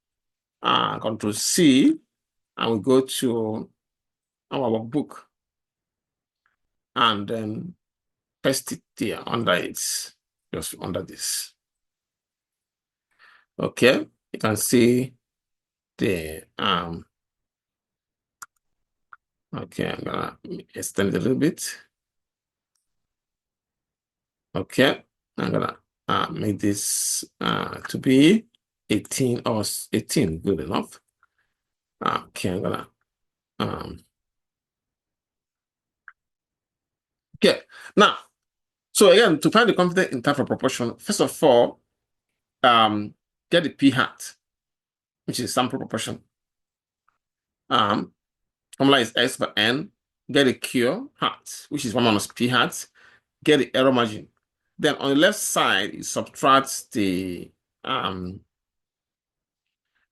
Control C, and we go to our workbook and then paste it here under it, just under this. Okay, you can see the okay, I'm gonna extend it a little bit. Okay, I'm gonna make this to be 18 or 18, good enough. Okay, I'm gonna okay. Now, so again, to find the confidence interval proportion, first of all, get the p hat, which is sample proportion. Formula is x over n. Get the q hat, which is 1 minus p hat. Get the error margin. Then on the left side, you subtract the error,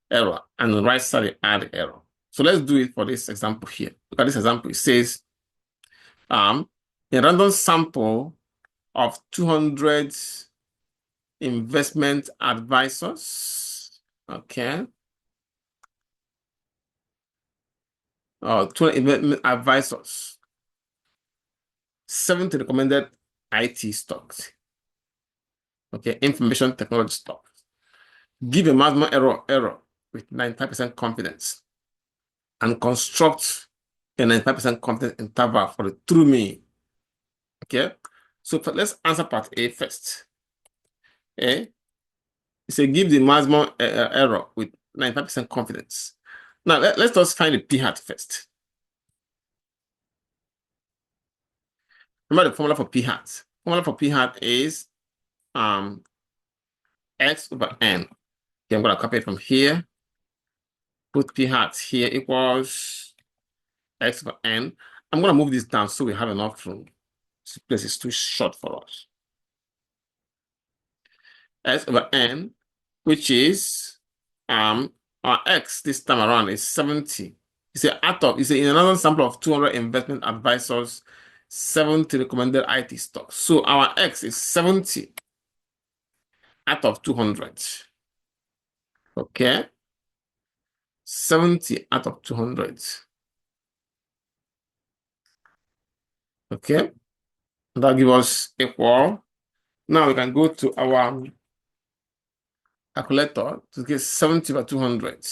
and on the right side, you add the error. So let's do it for this example here. Look at this example. It says a random sample of 200 investment advisors. Okay. 200 investment advisors. 70 recommended IT stocks. Okay, information technology stocks. Give a maximum error with 95% confidence and construct a 95% confidence interval for the true mean. Okay, so let's answer part A first. A, it's a give the maximum error with 95% confidence. Now let's just find the p hat first. Remember the formula for p hat. Formula for p hat is x over n. Okay, I'm going to copy it from here. Put p hat here equals x over n. I'm going to move this down so we have enough room. This place is too short for us. X over n, which is our x this time around is 70. It's in another sample of 200 investment advisors, 70 recommended IT stocks. So our x is 70 out of 200. Okay, 70 out of 200. Okay, that gives us equal. Now we can go to our calculator to get 70 by 200.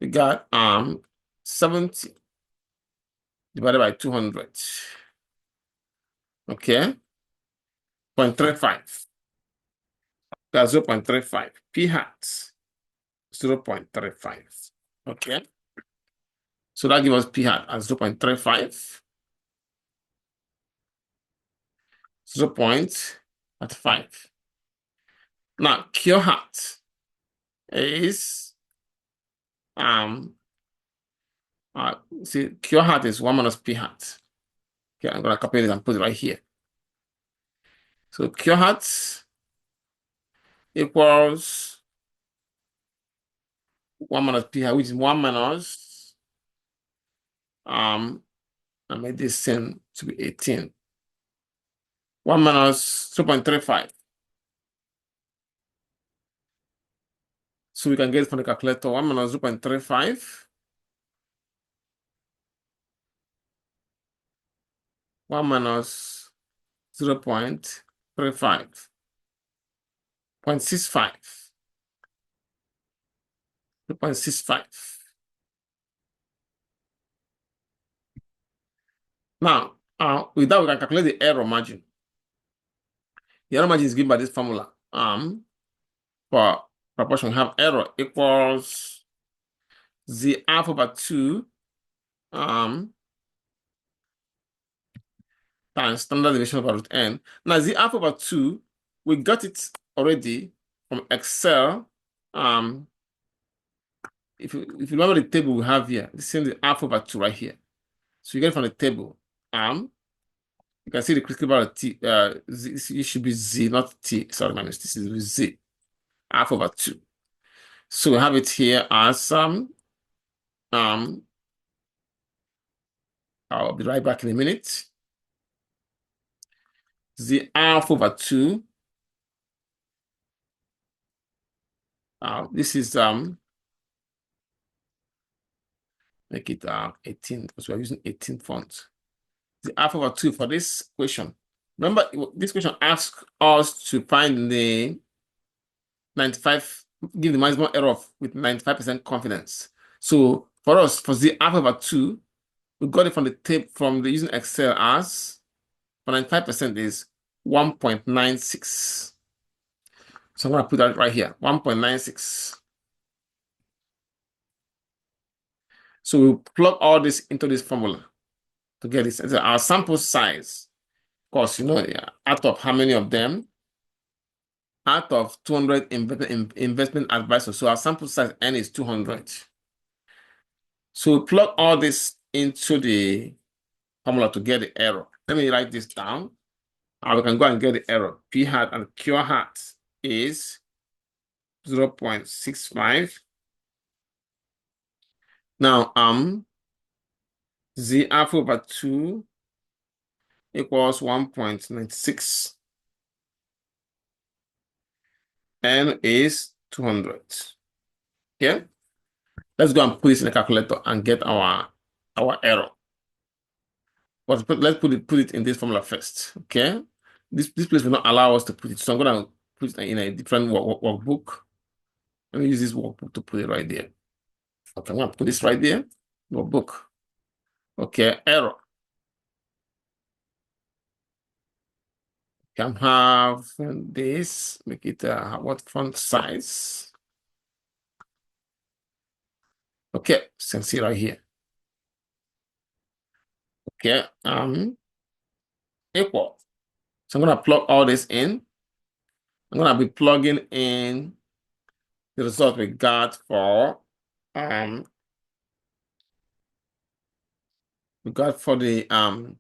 We got 70 divided by 200. Okay, 0.35. That's 0.35. P hat 0.35. Okay, so that gives us p hat as 0.35. 0.35. Now q hat is see, q hat is 1 minus p hat. Okay, I'm gonna copy this and put it right here. So q hat equals 1 minus p hat, which is 1 minus I made this same to be 18. 1 minus 0.35. So we can get from the calculator 1 minus 0.35. 1 minus 0.35. 0.65. 0.65. Now, with that, we can calculate the error margin. The error margin is given by this formula. For proportion, we have error equals z alpha over 2 times standard deviation over root n. Now, z alpha over 2, we got it already from Excel. If you remember the table we have here, this is the alpha over 2 right here. So you get it from the table. you can see the critical value of T, it should be Z, not T. Sorry, my mistake. This is Z, half over 2. So we have it here as I'll be right back in a minute. Z half over 2. This is make it 18 because we're using 18 fonts. The half over 2 for this question. Remember, this question asks us to find the 95, give the maximum error with 95% confidence. So for us, for the half over 2, we got it from the tape from the using Excel as for 95% is 1.96. So I'm going to put that right here, 1.96. So we plug all this into this formula to get this. Our sample size, of course, you know, out of how many of them? Out of 200 investment advisors. So our sample size N is 200. So we plug all this into the formula to get the error. Let me write this down. We can go and get the error. P hat and Q hat is 0.65. Now, Z alpha over 2 equals 1.96. N is 200. Okay? Let's go and put this in the calculator and get our error. But let's put it in this formula first. Okay? This place will not allow us to put it. So I'm gonna put it in a different workbook. Let me use this workbook to put it right there. Okay, I'm gonna put this right there. Workbook. Okay, error. Can have this, make it what font size? Okay, you can see right here. Okay, equal. So I'm gonna plug all this in. I'm gonna be plugging in the result we got for the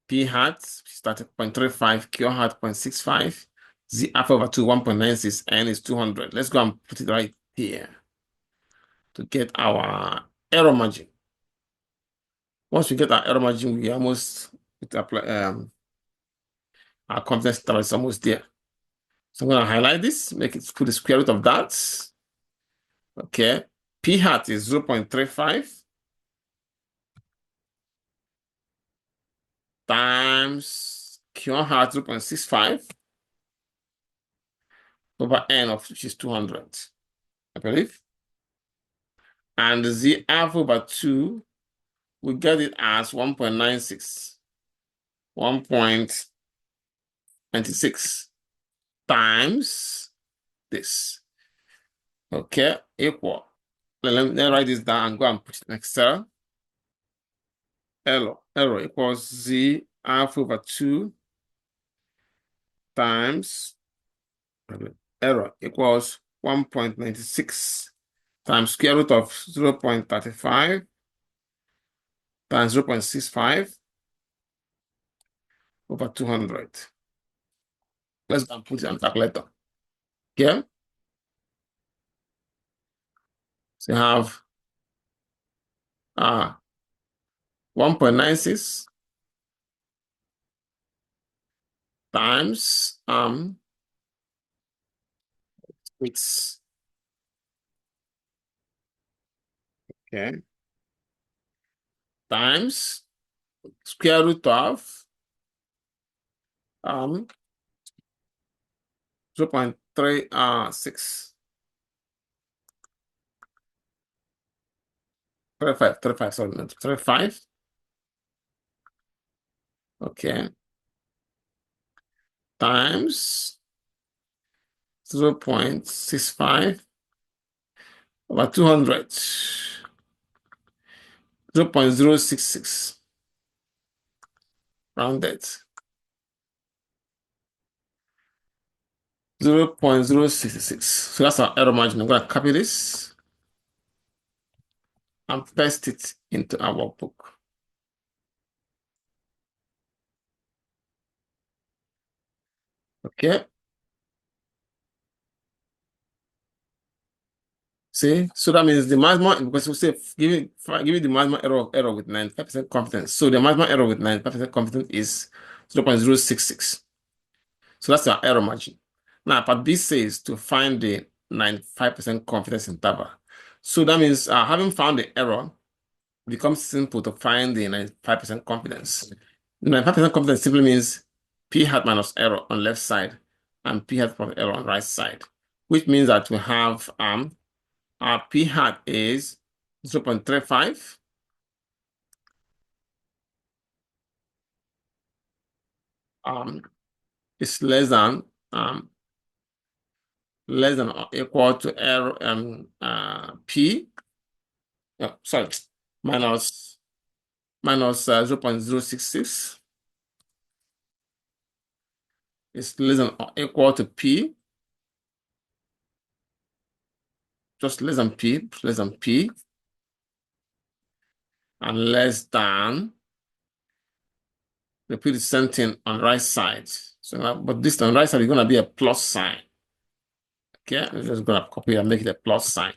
P hat started 0.35, Q hat 0.65, Z alpha over 2 1.96, N is 200. Let's go and put it right here to get our error margin. Once we get our error margin, we almost apply our confidence interval is almost there. So I'm going to highlight this, make it put the square root of that. Okay, P hat is 0.35 times Q hat 0.65 over N of which is 200, I believe. And Z alpha over 2, we get it as 1.96. 1.96 times this. Okay, equal. Let me write this down and go and put it in Excel. Error equals Z alpha over 2 times error equals 1.96 times square root of 0.35 times 0.65 over 200. Let's go and put it on the calculator. Okay. So you have 1.96 times it's okay times square root of 0.36 35 sorry 35. Okay, times 0.65 over 200, 0.066 rounded, 0.066. So that's our error margin. I'm going to copy this and paste it into our workbook. Okay. See, so that means the maximum, because we say give it the maximum error with 95% confidence. So the maximum error with 95% confidence is 0.066. So that's our error margin. Now, part B says to find the 95% confidence interval. So that means having found the error, becomes simple to find the 95% confidence. 95% confidence simply means p hat minus error on left side and p hat plus error on right side, which means that we have our p hat is 0.35. Is less than or equal to error p. Sorry, minus 0.066 is less than or equal to p, just less than p, and less than, repeat the same thing on the right side. So now, but this on the right side is going to be a plus sign. Okay, I'm just going to copy and make it a plus sign.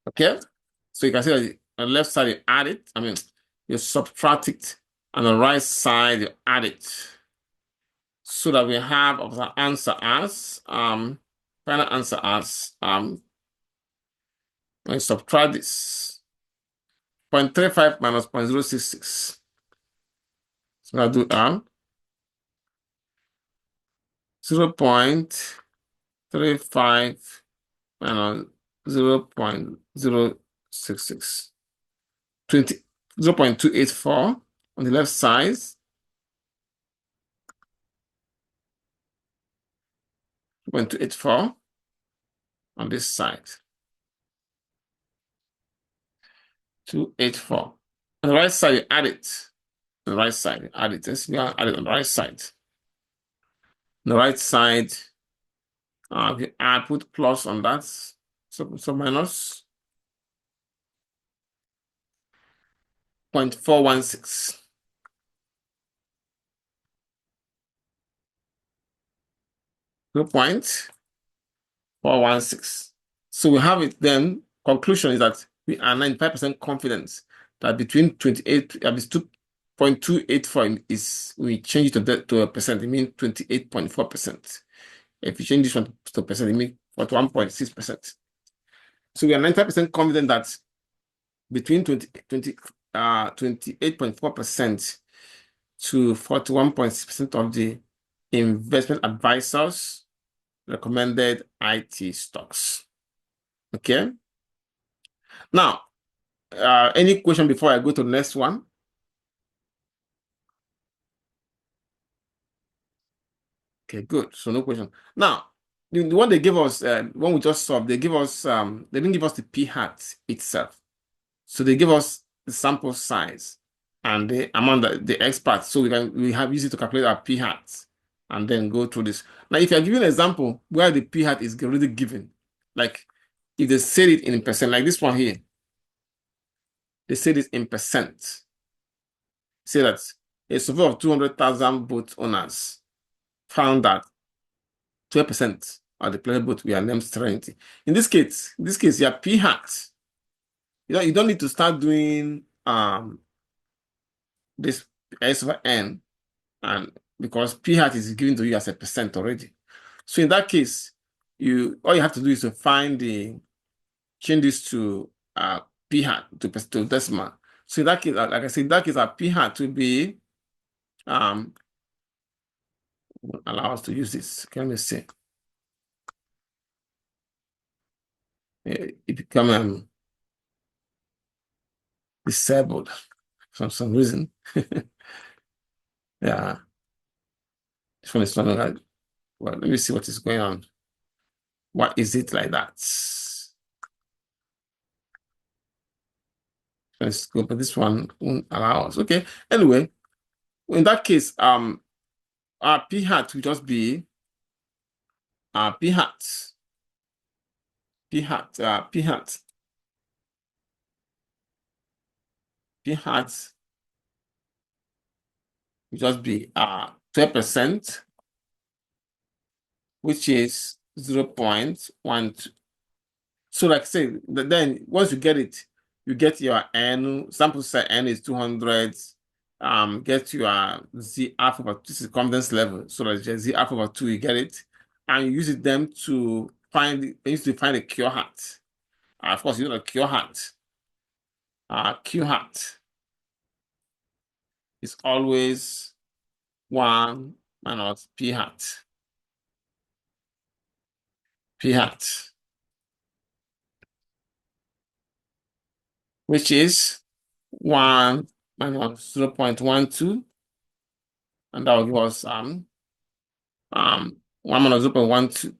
Okay, so you can see that on the left side you add it, you subtract it, and on the right side you add it. So that we have our answer as final answer as when you subtract this 0.35 minus 0.066. So I'll do 0.35 minus 0.066. 0.284 on the left side, 0.284 on this side, 284. On the right side, you add it. On the right side, you add it. Let's add it on the right side. On the right side, I put plus on that, so minus 0.416. 0.416. So we have it then. Conclusion is that we are 95% confident that between 28 2.284 is, we change it to a percent, it means 28.4%. If you change this one to percent, it means 41.6%. So we are 95% confident that between 28.4% to 41.6% of the investment advisors recommended IT stocks. Okay. Now, any question before I go to the next one? Okay, good. So no question. Now, the one they gave us, one we just solved, they give us, they didn't give us the p hat itself. So they give us the sample size and the amount that the experts. So we have used it to calculate our p hat and then go through this. Now, if you're giving an example where the p hat is already given, like if they said it in percent, like this one here, they said it in percent. Say that a survey of 200,000 boat owners found that 12% of the player boat were named Serenity. In this case, your p hat. You don't need to start doing this S over N, and because p hat is given to you as a percent already. So in that case, all you have to do is to find change this to p hat to decimal. So in that case, like I said, in that case, our p hat will be allow us to use this. Let me see. It become disabled for some reason. Yeah. This one is not like, well, let me see what is going on. Why is it like that? Let's go, but this one won't allow us. Okay. Anyway, in that case, our p hat will just be p hat. P hat will just be 12%, which is 0.12. So like I say, then once you get it, you get your N, sample size N is 200, get your Z alpha over, this is confidence level. So that's just Z alpha over 2, you get it. And you use it then to find, a Q hat. Of course, you know the Q hat. Q hat is always 1 minus P hat. P hat, which is 1 minus 0.12, and that will give us 1 minus 0.12.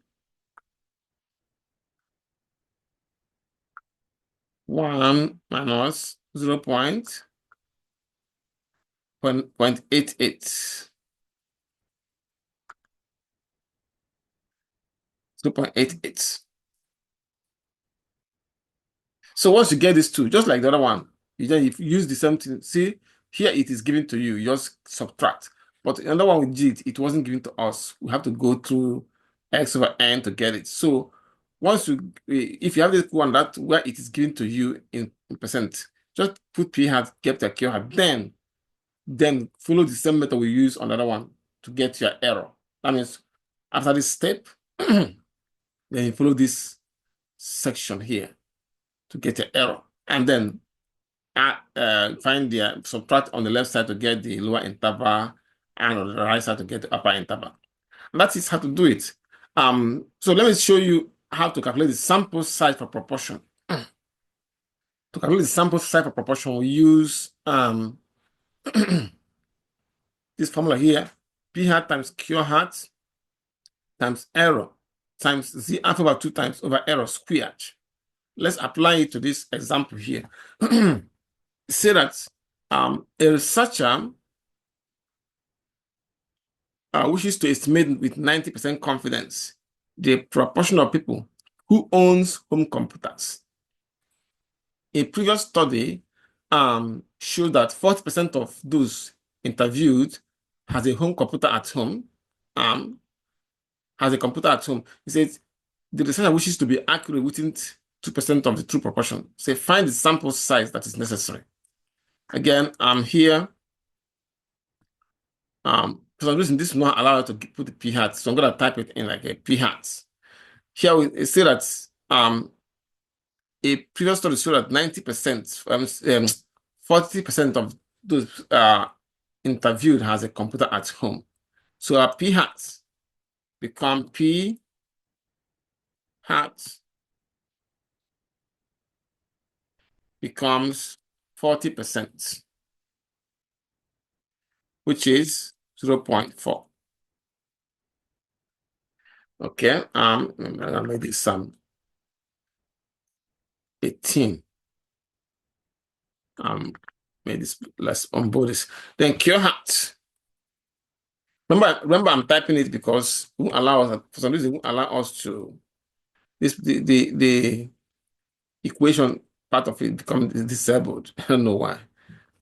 1 minus 0.88. 0.88. So once you get these two, just like the other one, if you use the same thing, see, here it is given to you, you just subtract. But another one with G, it wasn't given to us. We have to go through X over N to get it. So once if you have this one that where it is given to you in percent, just put P hat, get the Q hat, then follow the same method we use on the other one to get your error. That means after this step, then you follow this section here to get your error. And then find the subtract on the left side to get the lower interval and on the right side to get the upper interval. And that is how to do it. So let me show you how to calculate the sample size for proportion. To calculate the sample size for proportion, we use this formula here, P hat times Q hat times error times Z alpha over 2 times over error squared. Let's apply it to this example here. Say that a researcher wishes to estimate with 90% confidence the proportion of people who owns home computers. A previous study showed that 40% of those interviewed has a home computer at home. Has a computer at home. He says the researcher wishes to be accurate within 2% of the true proportion. Say find the sample size that is necessary. Again, I'm here. For some reason, this will not allow you to put the p hat, so I'm going to type it in like a p hat. Here we say that a previous study showed that 90%, 40% of those interviewed has a computer at home. So our p hat become p hat becomes 40%, which is 0.4. Okay, maybe some 18. Maybe let's onboard this. Then Q hat. Remember, I'm typing it because it won't allow us, for some reason, it won't allow us to the equation part of it becomes disabled. I don't know why.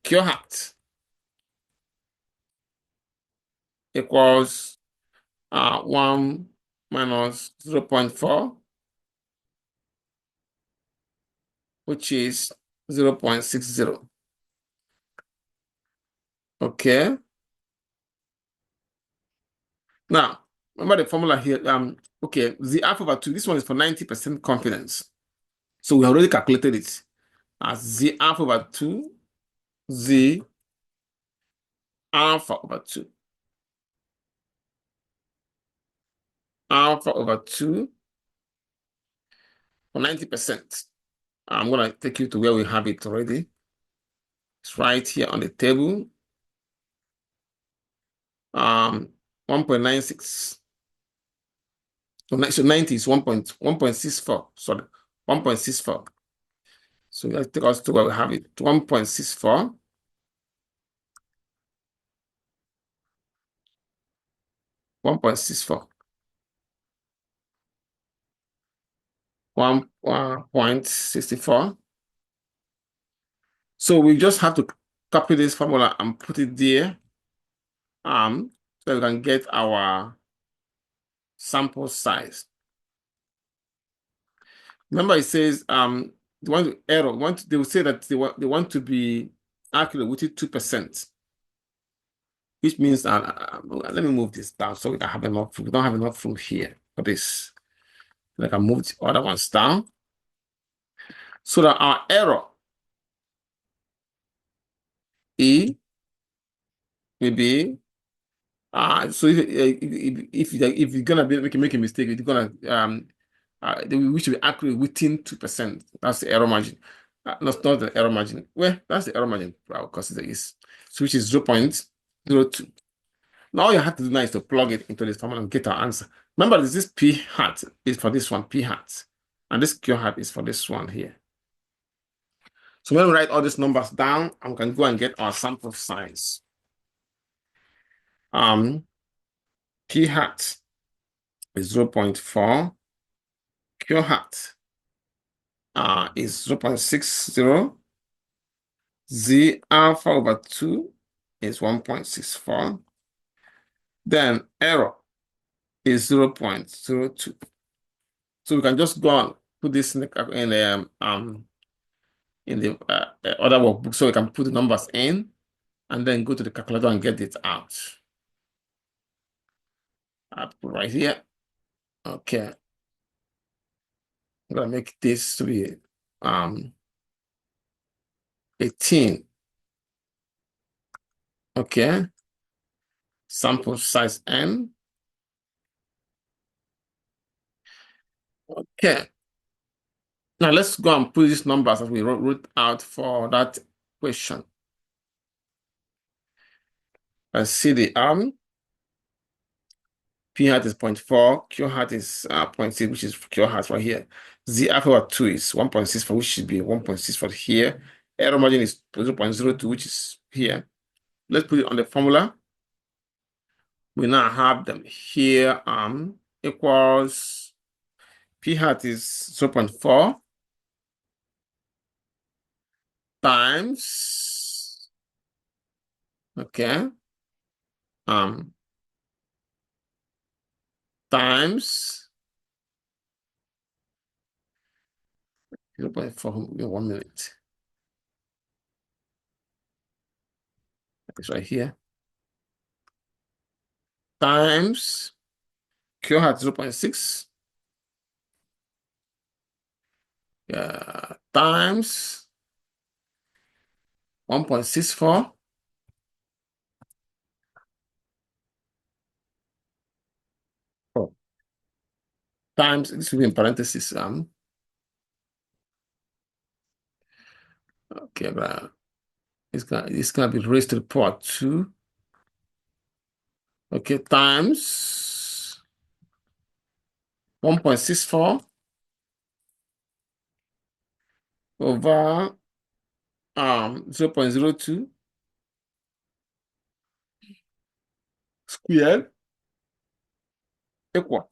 Q hat equals 1 minus 0.4, which is 0.60. Okay. Now, remember the formula here. Okay, Z alpha over 2, this one is for 90% confidence. So we already calculated it as Z alpha over 2, Z alpha over 2. Alpha over 2 for 90%. I'm going to take you to where we have it already. It's right here on the table. 1.96. So 90 is 1.64. Sorry, 1.64. So let's take us to where we have it. 1.64. 1.64. 1.64. So we just have to copy this formula and put it there. So so we can get our sample size. Remember, it says they want to error. They will say that they want to be accurate within 2%, which means let me move this down so we can have enough. We don't have enough room here for this. I can move the other ones down so that our error E will be so if you're gonna be make a mistake, it's gonna we should be accurate within 2%. That's the error margin. Not the error margin. Well, that's the error margin because it is, so which is 0.02. Now all you have to do now is to plug it into this formula and get our answer. Remember, this P hat is for this one, P hat, and this Q hat is for this one here. So when we write all these numbers down, we can go and get our sample size. P hat is 0.4. Q hat is 0.60. Z alpha over 2 is 1.64. Then error is 0.02. So we can just go and put this in the other workbook, so we can put the numbers in and then go to the calculator and get it out. I'll put right here. Okay. I'm gonna make this to be 18. Okay. Sample size n. Okay. Now let's go and put these numbers that we wrote out for that question. Let's see the P hat is 0.4, Q hat is 0.6, which is Q hat right here. Z alpha over 2 is 1.64, which should be 1.64 here. Error margin is 0.02, which is here. Let's put it on the formula. We now have them here. Equals P hat is 0.4 times, okay, times 0.4 in 1 minute. It's right here. Times Q hat 0.6. Times 1.64. Oh, times, this will be in parentheses. Okay, but it's gonna be raised to the power 2. Okay, times 1.64 over 0.02 squared equal.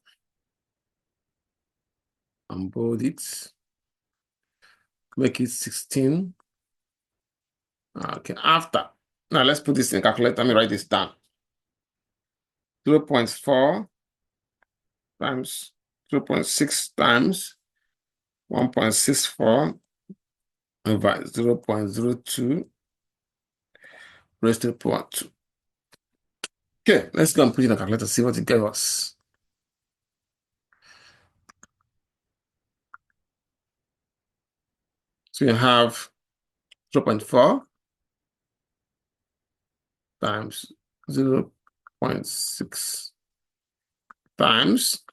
And bold it. Make it 16. Okay, after. Now let's put this in calculator. Let me write this down. 0.4 times 0.6 times 1.64 over 0.02 raised to the power 2. Okay, let's go and put it in the calculator, see what it gave us. So you have 0.4 times 0.6 times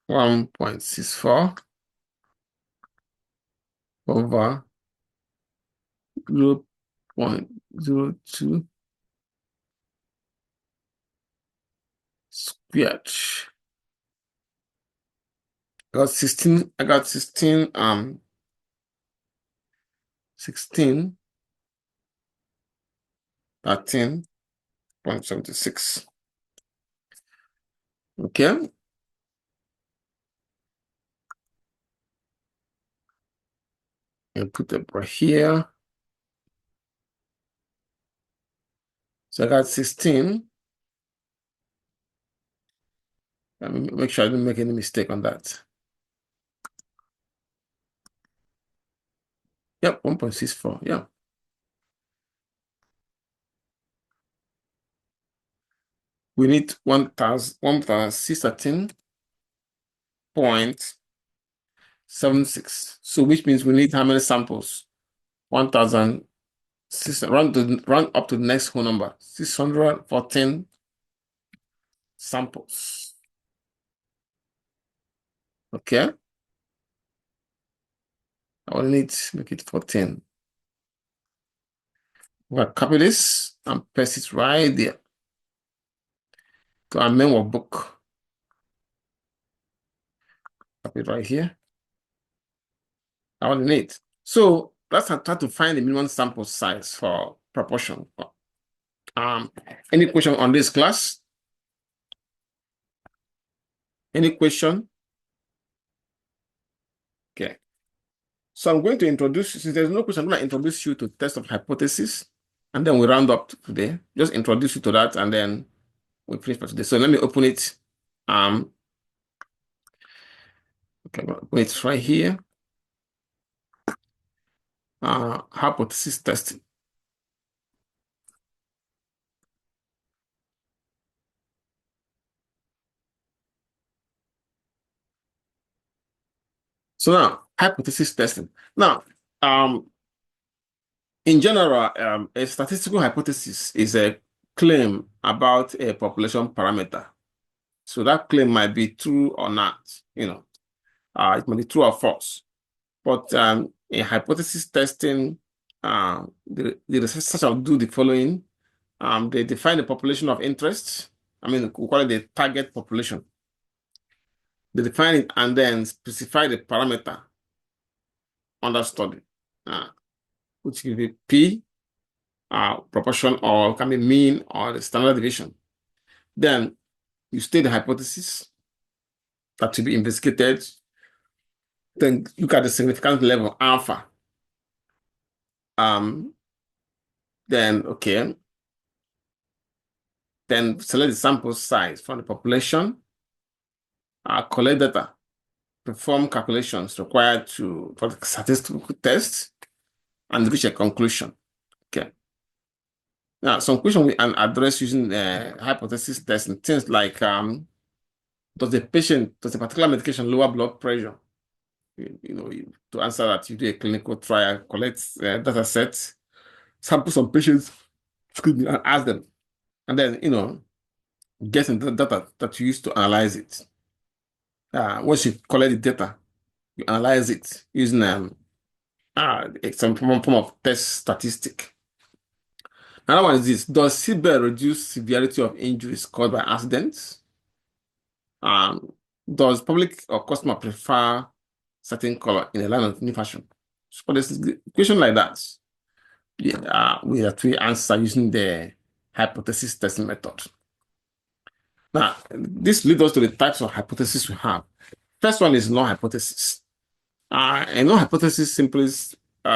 1.64 over 0.02 squared. I got 16, 13.76. Okay. And put it right here. So I got 16. Let me make sure I didn't make any mistake on that. Yep, 1.64. Yeah. We need 1,613.76. So which means we need how many samples? 1,006. Run up to the next whole number. 614 samples. Okay. I will need to make it 14. We'll copy this and paste it right there to our main workbook. Copy it right here. I will need. So let's try to find the minimum sample size for proportion. Any question on this class? Any question? Okay. So I'm going to introduce, since there's no question, I'm going to introduce you to test of hypothesis, and then we round up today. Just introduce you to that, and then we finish for today. So let me open it. Okay, I'm going to open it right here. Hypothesis testing. So now, hypothesis testing. Now, in general, a statistical hypothesis is a claim about a population parameter. So that claim might be true or not, it might be true or false. But in hypothesis testing, the researchers will do the following. They define the population of interest. We call it the target population. They define it and then specify the parameter under study, which will be P, proportion, or can be mean or the standard deviation. Then you state the hypothesis that to be investigated. Then look at the significance level, alpha. Then select the sample size from the population, collect data, perform calculations required for the statistical test, and reach a conclusion. Okay. Now, some questions we can address using hypothesis testing, things like does a particular medication lower blood pressure? To answer that, you do a clinical trial, collect data sets, sample some patients, and ask them, and then get the data that you use to analyze it. Once you collect the data, you analyze it using some form of test statistic. Another one is this: does seatbelt reduce severity of injuries caused by accidents? Does public or customer prefer certain color in a line of new fashion? So for this question like that, we have to answer using the hypothesis testing method. Now, this leads us to the types of hypothesis we have. First one is null hypothesis. A null hypothesis simply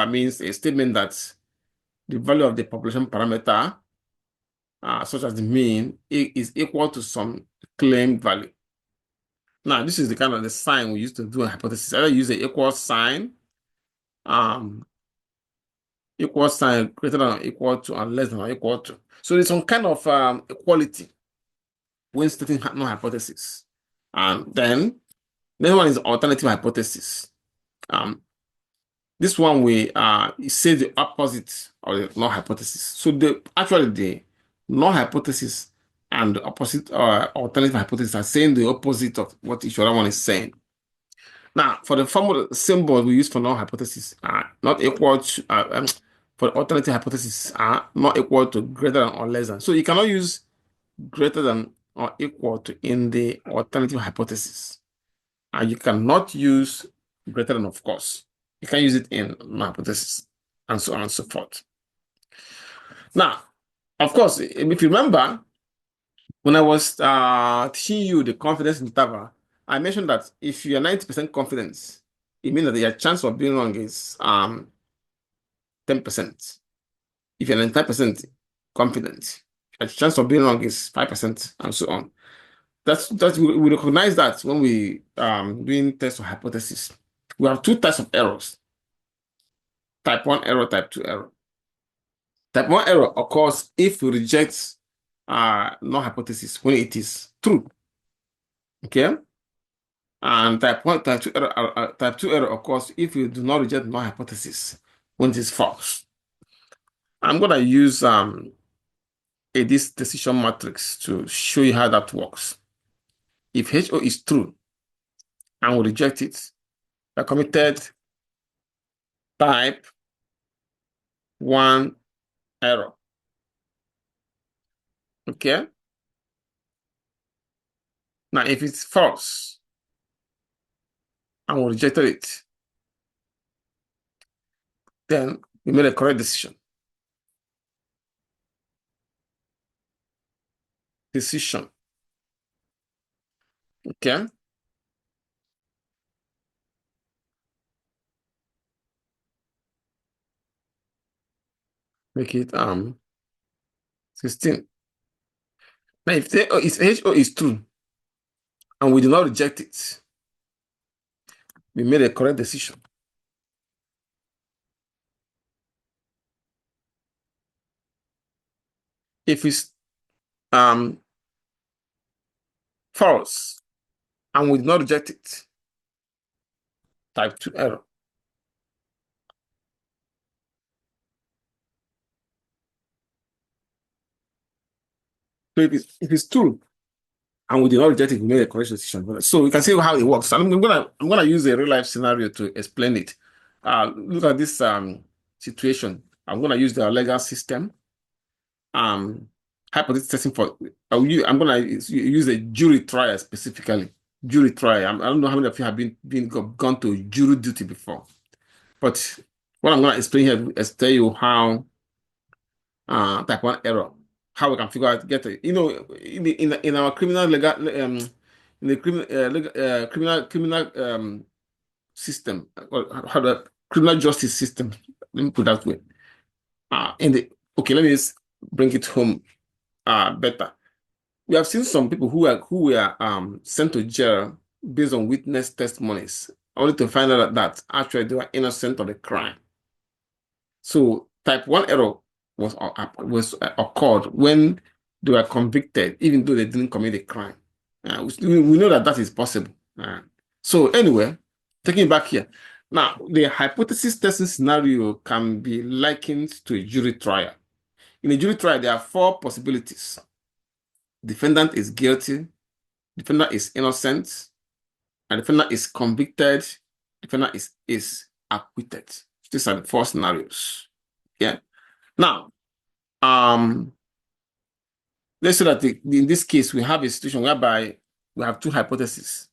means a statement that the value of the population parameter, such as the mean, is equal to some claimed value. Now, this is the kind of the sign we use to do a hypothesis. Either use an equal sign greater than or equal to, and less than or equal to. So there's some kind of equality when stating null hypothesis. And then next one is alternative hypothesis. This one we say the opposite of the null hypothesis. So the null hypothesis and the opposite alternative hypothesis are saying the opposite of what each other one is saying. Now, for the formula symbol we use for null hypothesis are not equal to for the alternative hypothesis are not equal to greater than or less than. So you cannot use greater than or equal to in the alternative hypothesis. And you cannot use greater than, of course. You can use it in null hypothesis, and so on and so forth. Now, of course, if you remember, when I was teaching you the confidence interval, I mentioned that if you are 90% confident, it means that your chance of being wrong is 10%. If you're 95% confident, the chance of being wrong is 5%, and so on. We recognize that when we doing test or hypothesis. We have two types of errors: type 1 error, type 2 error. Type 1 error occurs if we reject null hypothesis when it is true. Okay? And type 2 error, type 2 error occurs if you do not reject null hypothesis when it is false. I'm gonna use this decision matrix to show you how that works. If HO is true and we reject it, we committed type 1 error. Okay? Now, if it's false and we rejected it, then we made a correct decision. Decision. Okay? Make it 16. Now, if HO is true and we do not reject it, we made a correct decision. If it's false and we do not reject it, type 2 error. So if it's true and we did not reject it, we made a correct decision. So we can see how it works. I'm gonna use a real life scenario to explain it. Look at this situation. I'm gonna use the legal system. Hypothesis testing for. I'm gonna use a jury trial specifically. Jury trial. I don't know how many of you have gone to jury duty before, but what I'm gonna explain here is tell you how type 1 error, how we can figure out get it. You know, in our criminal legal in the criminal system, or how the criminal justice system, let me put it that way. Let me just bring it home better. We have seen some people who were sent to jail based on witness testimonies, only to find out that actually they were innocent of the crime. So type 1 error was occurred when they were convicted, even though they didn't commit a crime. We know that is possible. So anyway, taking it back here. Now, the hypothesis testing scenario can be likened to a jury trial. In a jury trial, there are 4 possibilities. Defendant is guilty, defendant is innocent, and defendant is convicted, defendant is acquitted. These are the 4 scenarios. Yeah. Now, let's say that in this case, we have a situation whereby we have 2 hypotheses.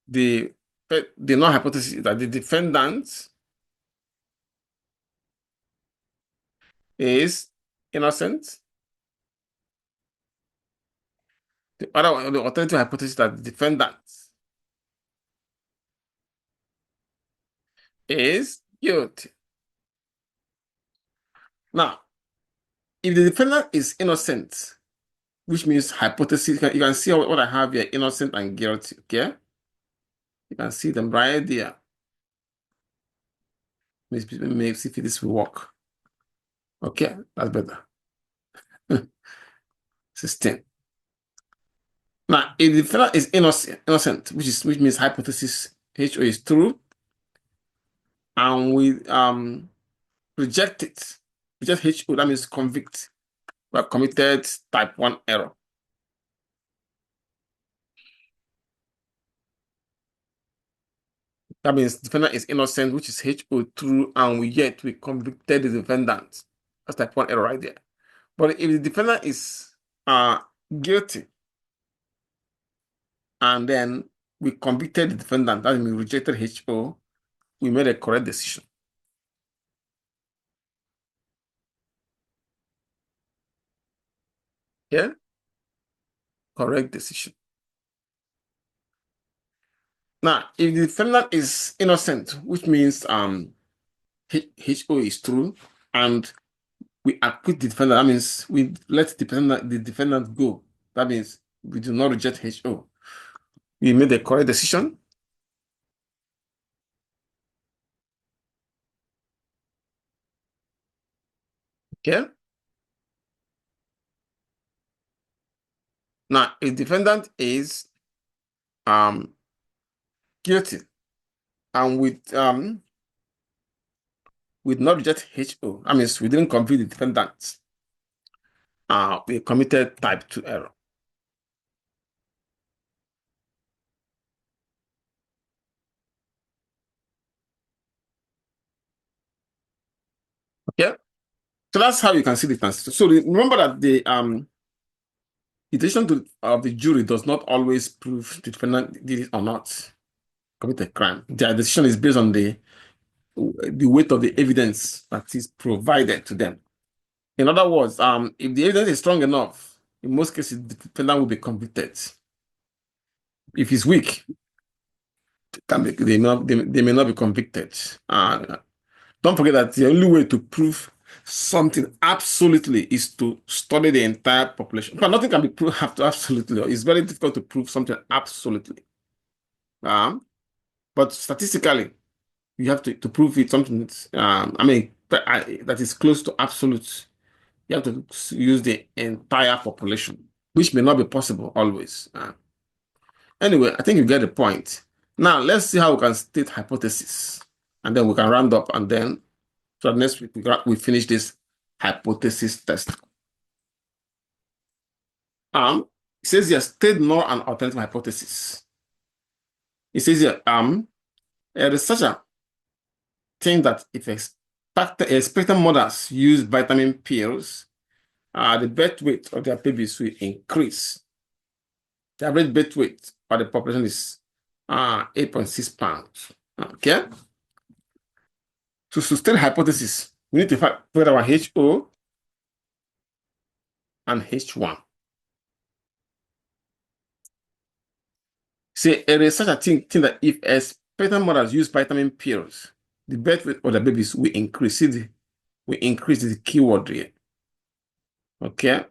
The null hypothesis is that the defendant is innocent. The alternative hypothesis is that the defendant is guilty. Now, if the defendant is innocent, which means hypothesis, you can see what I have here, innocent and guilty, okay? You can see them right there. Maybe see if this will work. Okay, that's better. 16. Now, if the defendant is innocent, which means hypothesis HO is true, and we reject it, reject HO, that means convict. We have committed type 1 error. That means defendant is innocent, which is HO true, and yet we convicted the defendant. That's type 1 error right there. But if the defendant is guilty, and then we convicted the defendant, that means we rejected HO, we made a correct decision. Yeah? Correct decision. Now, if the defendant is innocent, which means HO is true, and we acquit the defendant. That means we let the defendant go. That means we do not reject HO. We made the correct decision. Okay. Now, a defendant is guilty and with not reject HO. That means we didn't convict the defendant. We committed type 2 error. Okay. So that's how you can see the transition. So remember that the decision of the jury does not always prove the defendant did it or not commit a crime. Their decision is based on the weight of the evidence that is provided to them. In other words, if the evidence is strong enough, in most cases, the defendant will be convicted. If it's weak, they may not be convicted. Don't forget that the only way to prove something absolutely is to study the entire population. But nothing can be proved absolutely. It's very difficult to prove something absolutely. But statistically, you have to prove it something that's, that is close to absolute. You have to use the entire population, which may not be possible always. Anyway, I think you get the point. Now, let's see how we can state hypothesis, and then we can round up, and then so next week we finish this hypothesis test. It says here, state null and alternative hypothesis. It says here, a researcher thinks that if expectant mothers use vitamin pills, the birth weight of their babies will increase. The average birth weight of the population is 8.6 pounds. Okay. So to state hypothesis, we need to find our HO and H1. Say a researcher think that if expectant mothers use vitamin pills, the birth rate of the babies will increase. See, will increase the keyword here. Okay.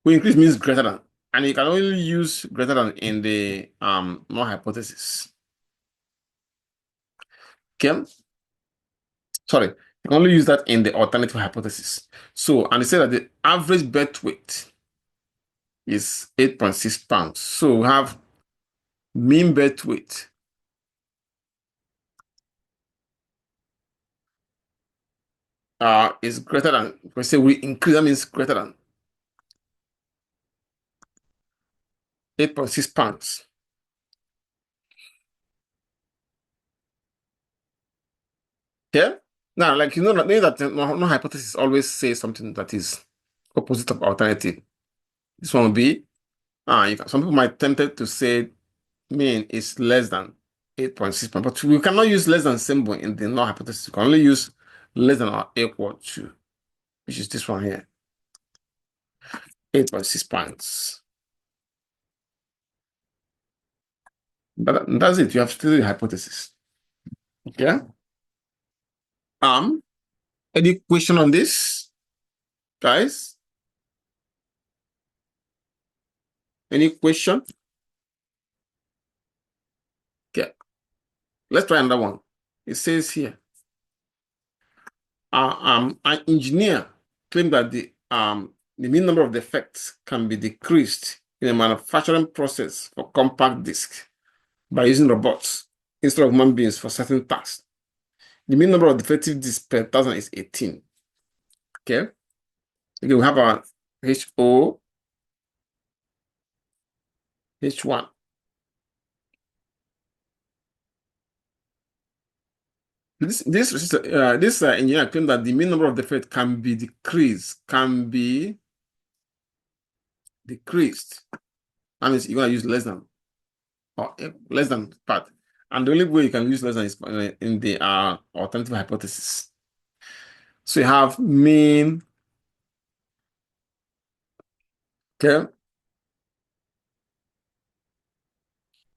Will increase means greater than, and you can only use greater than in the null hypothesis. Okay. Sorry, you can only use that in the alternative hypothesis. So, and they say that the average birth weight is 8.6 pounds. So we have mean birth weight is greater than, we say we increase, that means greater than 8.6 pounds. Okay? Now, like you know that no hypothesis always says something that is opposite of alternative. This one will be, some people might tempted to say mean is less than 8.6 pounds, but we cannot use less than symbol in the null hypothesis. We can only use less than or equal to, which is this one here. 8.6 pounds. That's it. You have stated the hypothesis. Okay. Any question on this, guys? Any question? Okay. Let's try another one. It says here, an engineer claimed that the mean number of defects can be decreased in a manufacturing process for compact disc by using robots instead of human beings for certain tasks. The mean number of defective discs per thousand is 18. Okay. Okay, we have our HO, H1. This engineer claimed that the mean number of defects can be decreased. That means you're gonna use less than or less than part. And the only way you can use less than is in the alternative hypothesis. So you have mean, okay,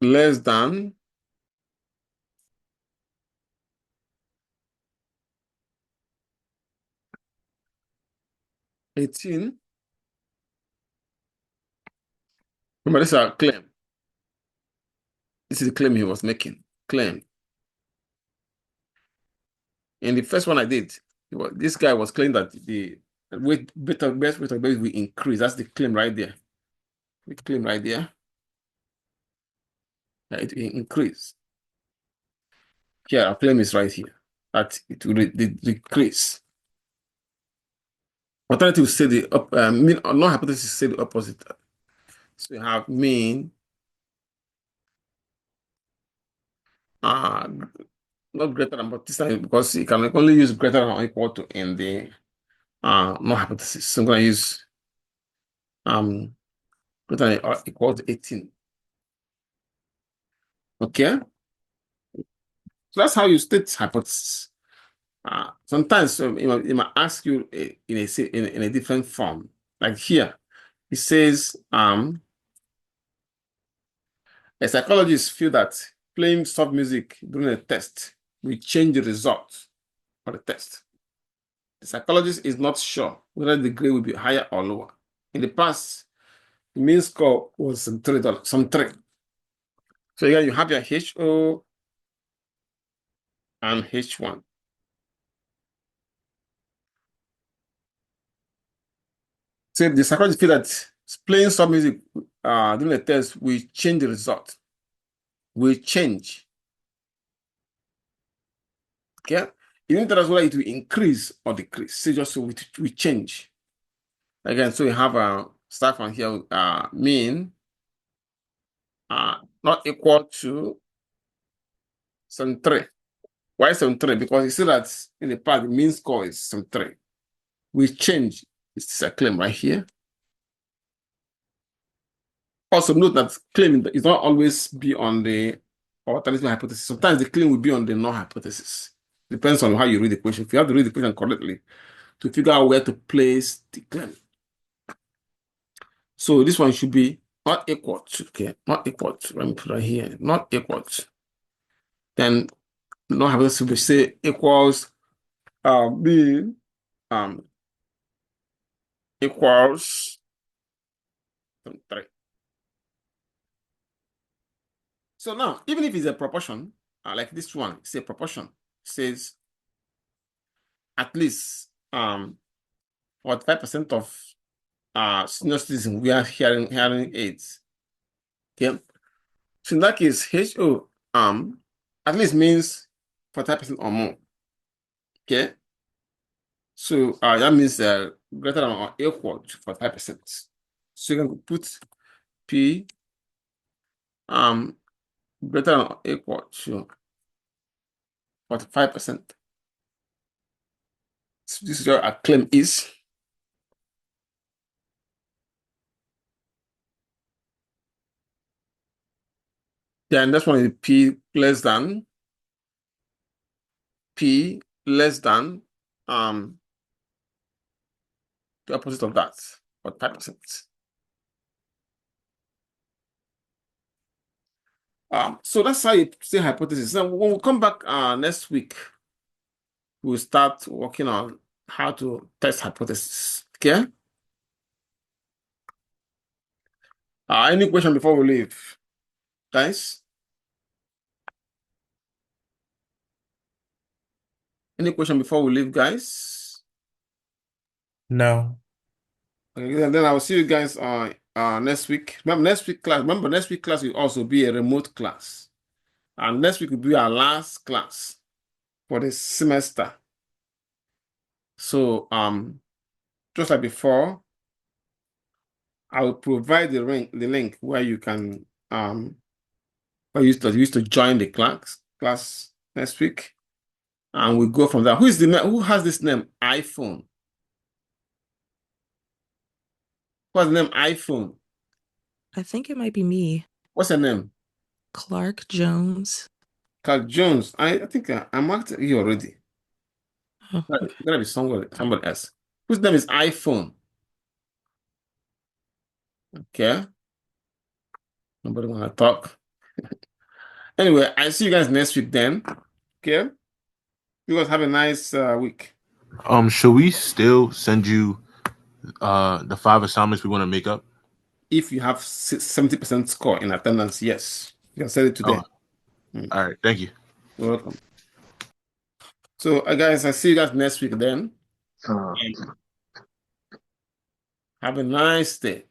less than 18. Remember, this is our claim. This is the claim he was making. Claim. In the first one I did, this guy was claiming that the best weight of base will increase. That's the claim right there. The claim right there. That it will increase. Here, our claim is right here. That it will decrease. Alternative say the mean or non hypothesis say the opposite. So you have mean not greater than, but this time because you can only use greater than or equal to in the non hypothesis. So I'm going to use greater than or equal to 18. Okay. So that's how you state hypothesis. Sometimes it might ask you in a different form. Like here, it says a psychologist feel that playing soft music during a test will change the result of the test. The psychologist is not sure whether the grade will be higher or lower. In the past, the mean score was some three. So again, you have your HO and H1. So the psychologist feel that playing soft music during the test will change the result. Will change. Okay? You need to tell us whether it will increase or decrease. So just so we change. Again, so we have a start from here, mean not equal to 73. Why 73? Because you see that in the past, the mean score is 73. We change. It's a claim right here. Also note that claim is not always be on the alternative hypothesis. Sometimes the claim will be on the null hypothesis. Depends on how you read the question. If you have to read the question correctly to figure out where to place the claim. So this one should be not equal to, okay, not equal to, let me put it here, not equal to. Then null hypothesis will say equals b equals 3. So now, even if it's a proportion, like this one, it's a proportion, it says at least 45% of senior citizens we are hearing aids. Okay. So in that case, HO at least means 45% or more. Okay. So that means greater than or equal to 45%. So you can put P greater than or equal to 45%. So this is what our claim is. Then this one is P less than the opposite of that, 45%. So that's how you say hypothesis. Now, when we come back next week, we'll start working on how to test hypothesis. Okay? Any question before we leave, guys? Any question before we leave, guys? No. Okay, and then I will see you guys next week. Remember, next week class will also be a remote class. And next week will be our last class for the semester. So just like before, I will provide the link where you can where you used to join the class next week. And we go from there. Who has this name? iPhone. What's the name? iPhone. I think it might be me. What's your name? Clark Jones. Clark Jones. I think I marked you already. Oh, It's gonna be somebody else. Whose name is iPhone? Okay. Nobody wanna talk. Anyway, I see you guys next week then. Okay. You guys have a nice week. Should we still send you the 5 assignments we want to make up? If you have 70% score in attendance, yes, you can send it today. All right, thank you. You're welcome. So, guys, I see you guys next week then. Have a nice day.